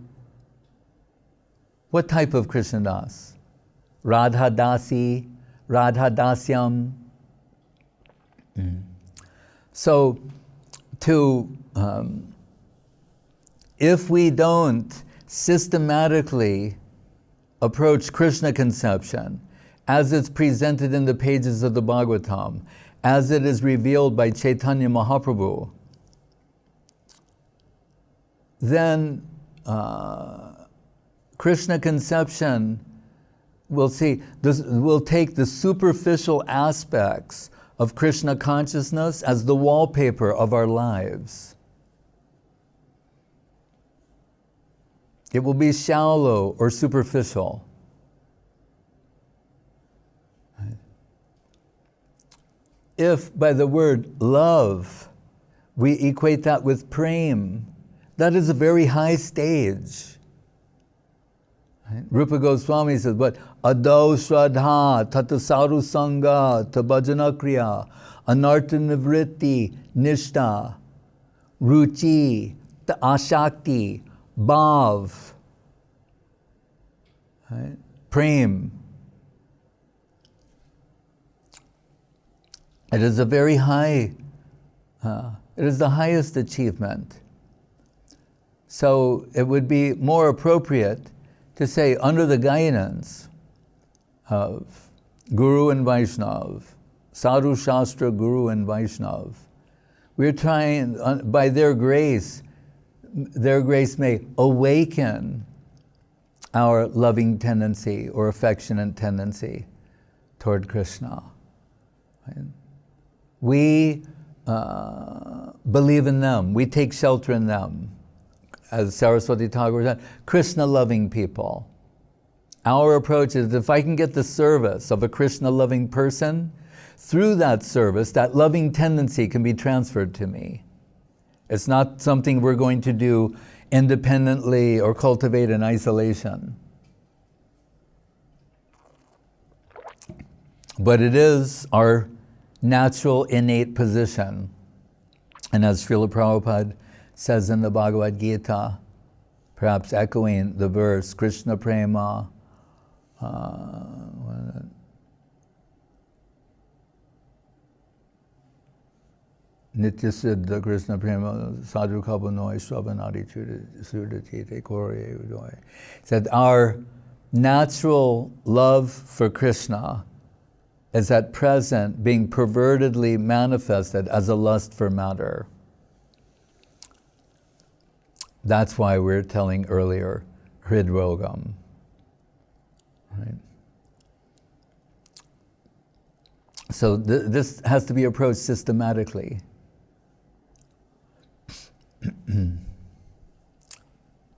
What type of Krishna Das? Radha Dasi, Radha Dasyam. So, if we don't systematically approach Krishna conception as it's presented in the pages of the Bhagavatam, as it is revealed by Chaitanya Mahaprabhu, then Krishna conception will take the superficial aspects of Krishna consciousness as the wallpaper of our lives. It will be shallow or superficial. Right? If by the word love we equate that with prem, that is a very high stage. Right? Rupa Goswami says, but adau shraddha, tatasaru sangha, tabhajana kriya, anartha nivritti, nishta, ruchi, ashakti, bhav, right? Prem. It is a very high, it is the highest achievement. So it would be more appropriate to say, under the guidance of Guru and Vaishnav, Sadhu Shastra, Guru and Vaishnav, we're trying, by their grace may awaken our loving tendency or affectionate tendency toward Krishna. Right? We believe in them, we take shelter in them. As Saraswati Thakur said, Krishna-loving people. Our approach is, if I can get the service of a Krishna-loving person, through that service, that loving tendency can be transferred to me. It's not something we're going to do independently or cultivate in isolation. But it is our natural, innate position. And as Srila Prabhupada says in the Bhagavad Gita, perhaps echoing the verse, Krishna Prema, Nitya Siddha Krishna Prema Sadhu Kabanoy Shravanadi Sudati Kore Udoy. Said our natural love for Krishna is at present being pervertedly manifested as a lust for matter. That's why we're telling earlier, hridrogam. Right? So this has to be approached systematically.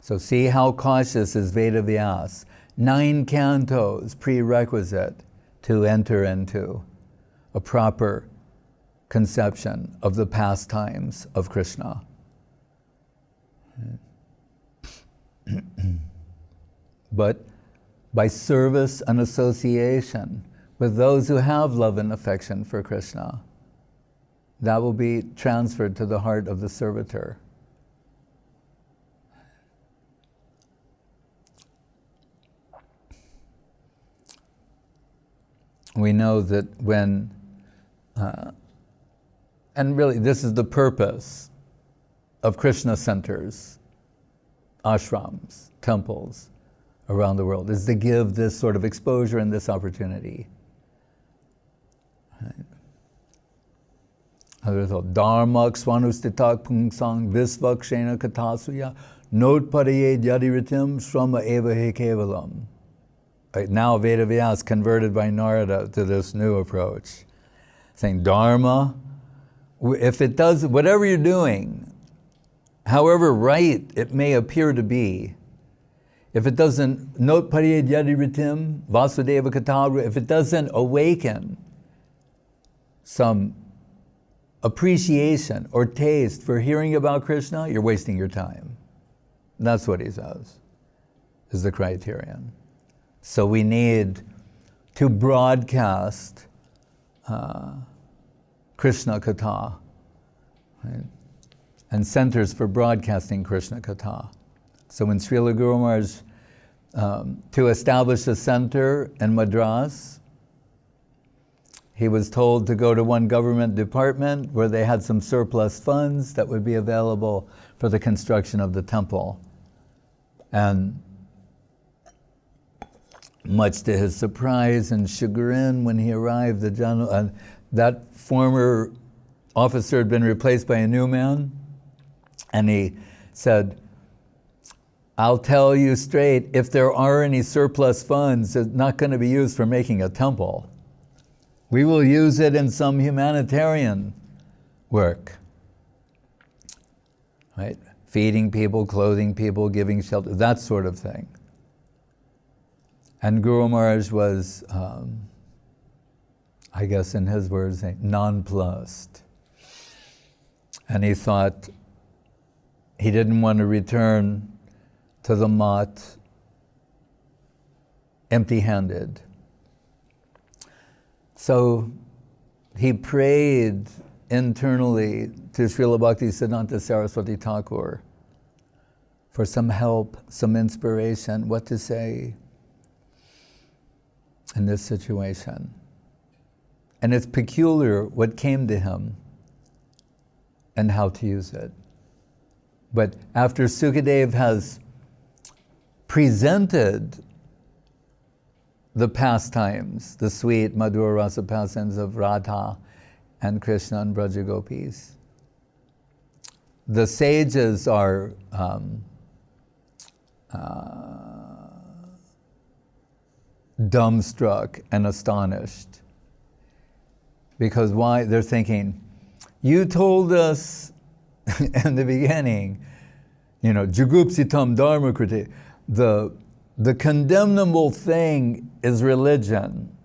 So see how cautious is Veda Vyas. 9 cantos prerequisite to enter into a proper conception of the pastimes of Krishna. But by service and association with those who have love and affection for Krishna, that will be transferred to the heart of the servitor. We know that when, and really this is the purpose of Krishna centers, ashrams, temples around the world, is to give this sort of exposure and this opportunity. Right? Dharmak swanustitak pungsang visvakshena katasuya notpadaye yadiritim shrama eva he kevalam. Right, now Veda Vyas converted by Narada to this new approach, saying Dharma, if it does, whatever you're doing, however right it may appear to be, if it doesn't, notpadaye yadiritim vasudeva katavra, if it doesn't awaken some appreciation or taste for hearing about Krishna, you're wasting your time. And that's what he says, is the criterion. So we need to broadcast Krishna Katha, right? And centers for broadcasting Krishna Katha. So when Srila Guru Maharaj, to establish a center in Madras, he was told to go to one government department where they had some surplus funds that would be available for the construction of the temple. And much to his surprise and chagrin, when he arrived, that former officer had been replaced by a new man, and he said, I'll tell you straight, if there are any surplus funds, it's not going to be used for making a temple. We will use it in some humanitarian work. Right? feeding people, clothing people, giving shelter, that sort of thing. And Guru Maharaj was, I guess in his words, nonplussed. And he thought he didn't want to return to the mat empty-handed. So he prayed internally to Srila Bhakti Siddhanta Saraswati Thakur for some help, some inspiration, what to say in this situation. And it's peculiar what came to him and how to use it. But after Sukadev has presented the pastimes, the sweet Madhura Rasa pastimes of Radha and Krishna and Braja Gopis, the sages are dumbstruck and astonished. Because why? They're thinking, you told us in the beginning, Jugupsitam Dharma Kriti, the condemnable thing is religion.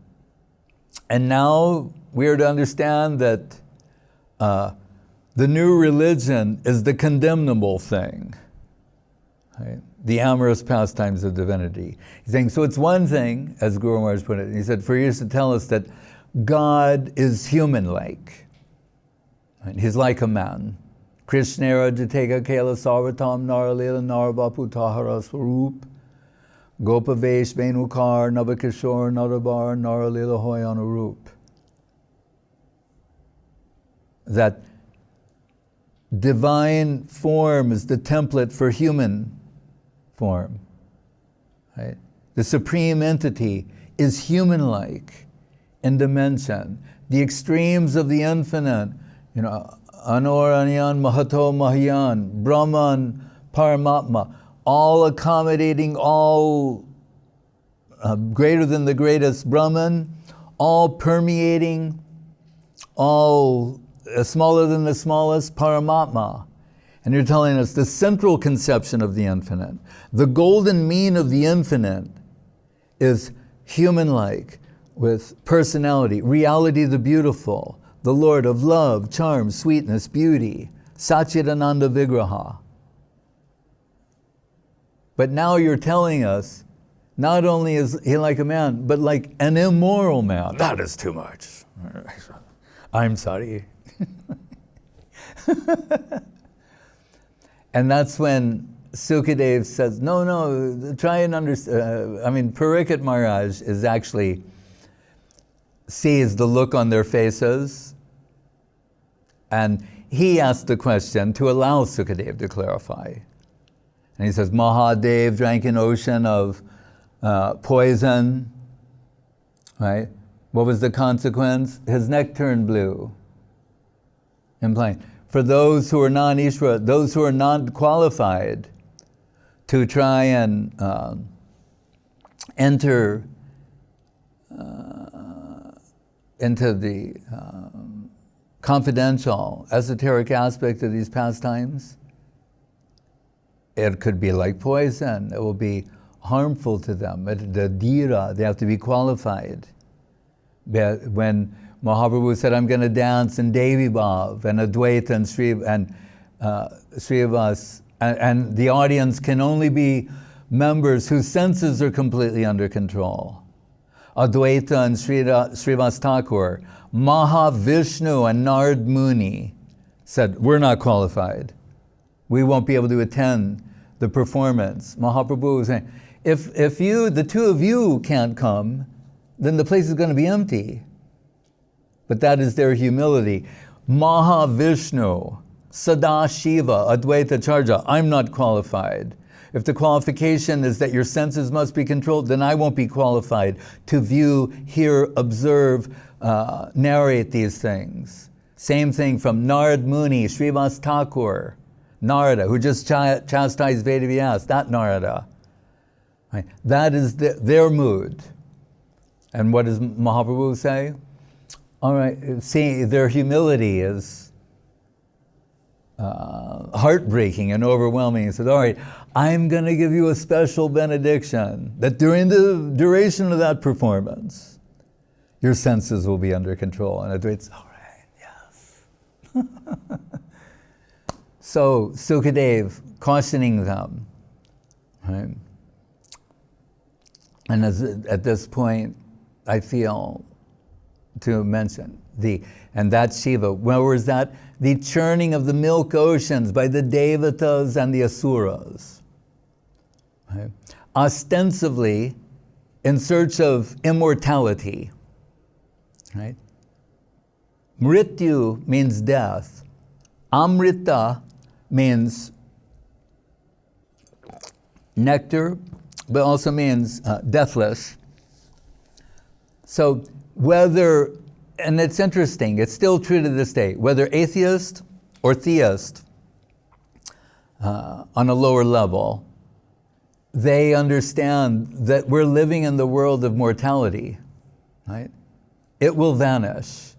And now we are to understand that the new religion is the condemnable thing. Right? The amorous pastimes of divinity. He's saying, so it's one thing, as Guru Maharaj put it, he said, for years to tell us that God is human-like. Right? He's like a man. Krishnera Jateka Kela Sarvatam Naralila Narabapu Tahara Swarup Gopavesh Venukar Navakishore Narabar Naralila Hoyanarup. That divine form is the template for human form. Right? The supreme entity is human-like in dimension. The extremes of the infinite, Anor Anyan Mahato Mahayan, Brahman Paramatma, all accommodating, all greater than the greatest Brahman, all permeating, all smaller than the smallest Paramatma. And you're telling us the central conception of the infinite, the golden mean of the infinite is human-like, with personality, reality the beautiful, the Lord of love, charm, sweetness, beauty, Satchidananda Vigraha. But now you're telling us, not only is he like a man, but like an immoral man. That is too much. I'm sorry. And that's when Sukadev says, no, try and understand. Parikshit Maharaj is actually sees the look on their faces, and he asked the question to allow Sukadev to clarify. And he says, Mahadev drank an ocean of poison, right? What was the consequence? His neck turned blue. Implying, for those who are non-Ishvara, those who are not qualified to try and enter into the confidential, esoteric aspect of these pastimes, it could be like poison. It will be harmful to them. The dhira, they have to be qualified. When Mahaprabhu said, I'm going to dance in Devi Bhav and Advaita and Srivas, and the audience can only be members whose senses are completely under control. Advaita and Srivas Thakur, Mahavishnu and Nard Muni said, we're not qualified. We won't be able to attend the performance. Mahaprabhu was saying, if you, the two of you can't come, then the place is going to be empty. But that is their humility. Mahavishnu, Sadashiva, Advaita Charja, I'm not qualified. If the qualification is that your senses must be controlled, then I won't be qualified to view, hear, observe, narrate these things. Same thing from Narad Muni, Srivas Thakur, Narada, who just chastised Vedavyas, that Narada. Right? That is their mood. And what does Mahaprabhu say? All right, see, their humility is heartbreaking and overwhelming. He said, all right, I'm going to give you a special benediction that during the duration of that performance, your senses will be under control. And it's all right, yes. So Sukadev cautioning them, right? And at this point, I feel to mention and that's Shiva. Where was that? The churning of the milk oceans by the Devatas and the Asuras. Right? Ostensibly in search of immortality. Right? Mrityu means death. Amrita means nectar, but also means deathless. So whether, and it's interesting, it's still true to this day, whether atheist or theist on a lower level, they understand that we're living in the world of mortality, right? It will vanish.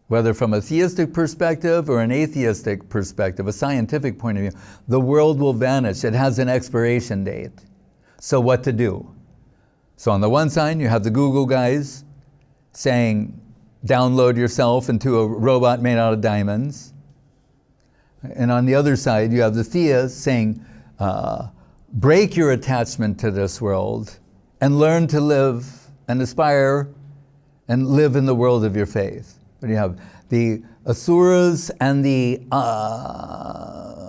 Whether from a theistic perspective or an atheistic perspective, a scientific point of view, the world will vanish. It has an expiration date. So what to do? So on the one side, you have the Google guys saying, download yourself into a robot made out of diamonds. And on the other side, you have the theists saying, break your attachment to this world and learn to live and aspire and live in the world of your faith. But you have the Asuras and the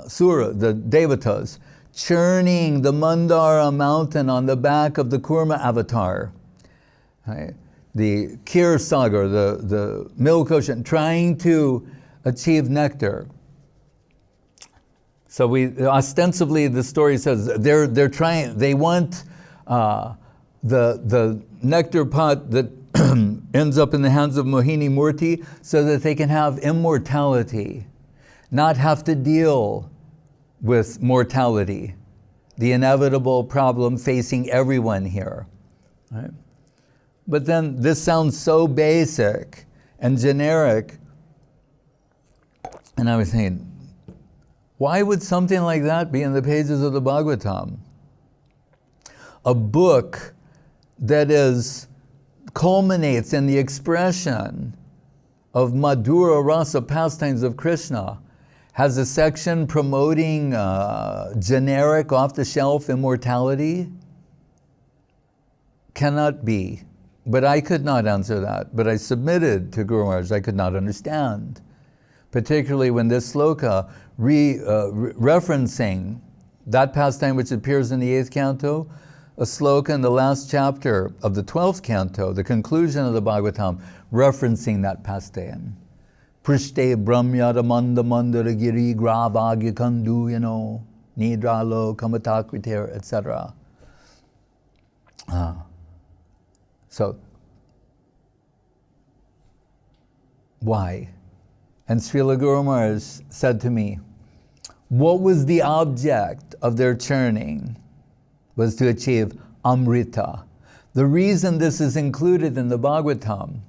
the Devatas, churning the Mandara mountain on the back of the Kurma avatar. Right? The Kir Sagar, the milk ocean, trying to achieve nectar. So ostensibly the story says they're trying, they want the nectar pot that ends up in the hands of Mohini Murti so that they can have immortality, not have to deal with mortality, the inevitable problem facing everyone here. Right? But then this sounds so basic and generic, and I was thinking, why would something like that be in the pages of the Bhagavatam? A book that culminates in the expression of Madhura Rasa pastimes of Krishna has a section promoting generic off-the-shelf immortality? Cannot be. But I could not answer that. But I submitted to Guru Maharaj. I could not understand. Particularly when this sloka referencing that pastime which appears in the 8th canto, a sloka in the last chapter of the 12th canto, the conclusion of the Bhagavatam, referencing that pastime. Prishte Brahmyada Manda Mandara Giri Gravagya Kandu, Nidralo, Kamatakriter, etc. So, why? And Srila Guru Maharaj said to me, what was the object of their churning? Was to achieve Amrita. The reason this is included in the Bhagavatam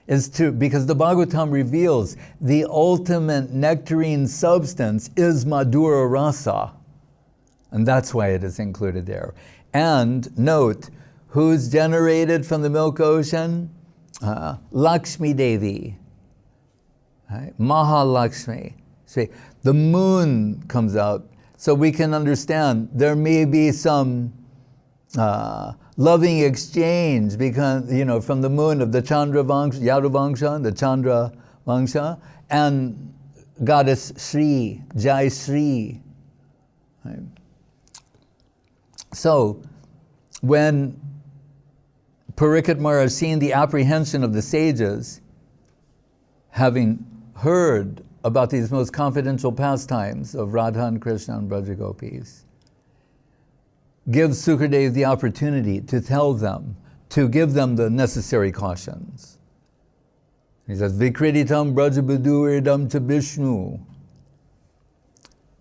is because the Bhagavatam reveals the ultimate nectarine substance is Madhura Rasa. And that's why it is included there. And note, who's generated from the milk ocean? Lakshmi Devi. Right? Mahalakshmi. See, the moon comes out, so we can understand there may be some loving exchange because, from the moon of the Chandra Vangsha, Yadavangsha, the Chandra Vangsha, and goddess Sri, Jai Sri. Right? So, when Parikshit Maharaj seen the apprehension of the sages, having heard about these most confidential pastimes of Radha and Krishna and Braja Gopis, gives Sukadev the opportunity to tell them, to give them the necessary cautions. He says, Vikriditam Brajabadu Irdam to Vishnu.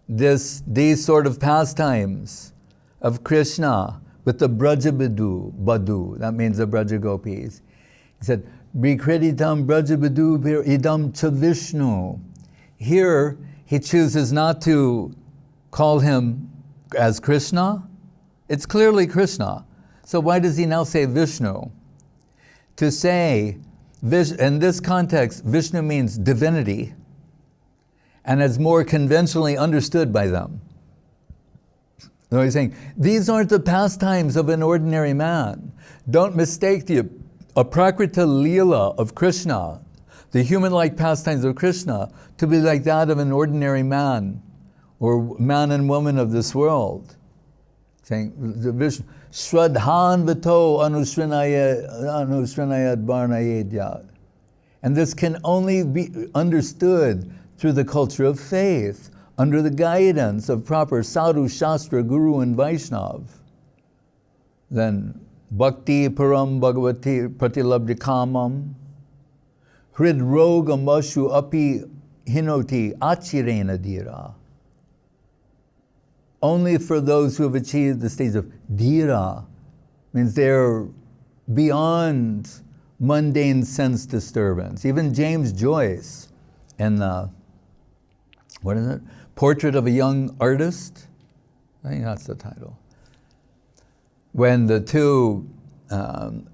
These sort of pastimes of Krishna with the Brajabadu, that means the Braja Gopis. He said, Vikreditam Brajabadu idam cha Vishnu. Here he chooses not to call him as Krishna. It's clearly Krishna. So why does he now say Vishnu? To say, in this context, Vishnu means divinity, and is more conventionally understood by them. So he's saying, these aren't the pastimes of an ordinary man. Don't mistake the aprakrita leela of Krishna, the human-like pastimes of Krishna, to be like that of an ordinary man, or man and woman of this world. Saying, Shraddhan Vito Anusrinayad Barnayedya. And this can only be understood through the culture of faith, under the guidance of proper sadhu, shastra, guru, and Vaishnav. Then Bhakti Param Bhagavati Pratilabdhi Kamam Hrid Roga Mashu Api Hinoti Achirena Dira. Only for those who have achieved the stage of dhira, means they're beyond mundane sense disturbance. Even James Joyce in the, what is it? Portrait of a Young Artist? I think that's the title. When the two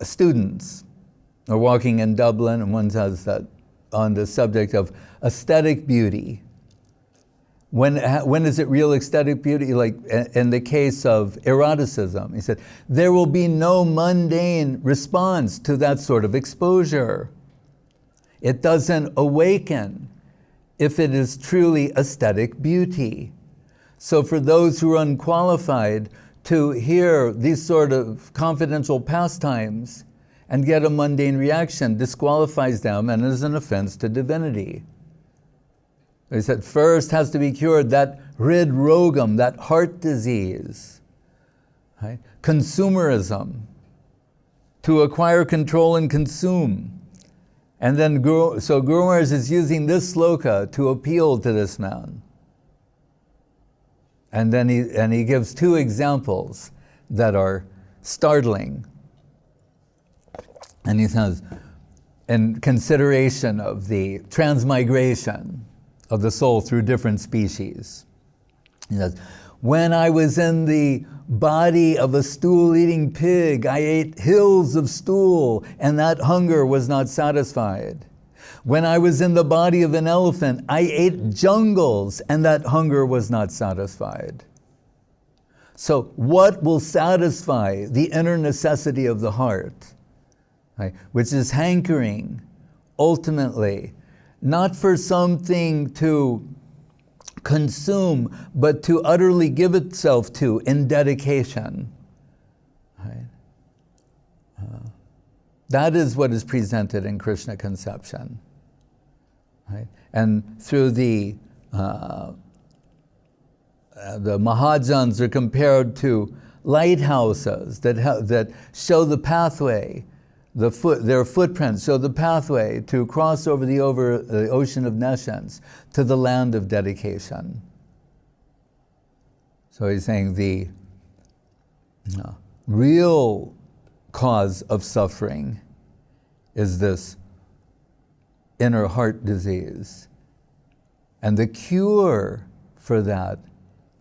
students are walking in Dublin, and one says that on the subject of aesthetic beauty, when is it real aesthetic beauty? Like in the case of eroticism, he said, there will be no mundane response to that sort of exposure. It doesn't awaken if it is truly aesthetic beauty. So for those who are unqualified to hear these sort of confidential pastimes and get a mundane reaction disqualifies them and is an offense to divinity. He said, first has to be cured that hrid rogam, that heart disease, right? Consumerism, to acquire control and consume. And then Guru Maharaj is using this sloka to appeal to this man. And then he gives two examples that are startling. And he says, in consideration of the transmigration of the soul through different species. He says, when I was in the body of a stool-eating pig, I ate hills of stool, and that hunger was not satisfied. When I was in the body of an elephant, I ate jungles, and that hunger was not satisfied. So what will satisfy the inner necessity of the heart, right? Which is hankering, ultimately, not for something to consume, but to utterly give itself to in dedication. Right? That is what is presented in Krishna conception. Right? And through the Mahajans are compared to lighthouses that show the pathway. Their footprints show the pathway to cross over the ocean of nescience to the land of dedication. So he's saying the real cause of suffering is this inner heart disease. And the cure for that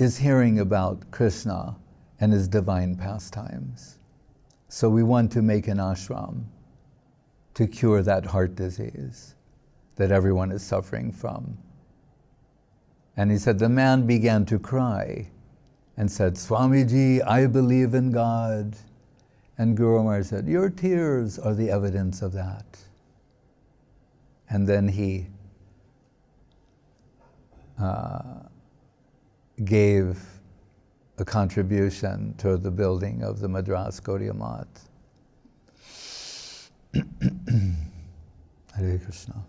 is hearing about Krishna and his divine pastimes. So we want to make an ashram to cure that heart disease that everyone is suffering from. And he said, the man began to cry and said, Swamiji, I believe in God. And Guru Maharaj said, your tears are the evidence of that. And then he gave a contribution toward the building of the Madras Gaudiya Math. Hare Krishna.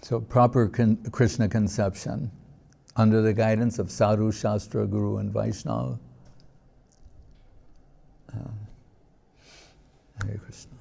So proper Krishna conception under the guidance of Sadhu, Shastra, Guru, and Vaishnava. Hare Krishna.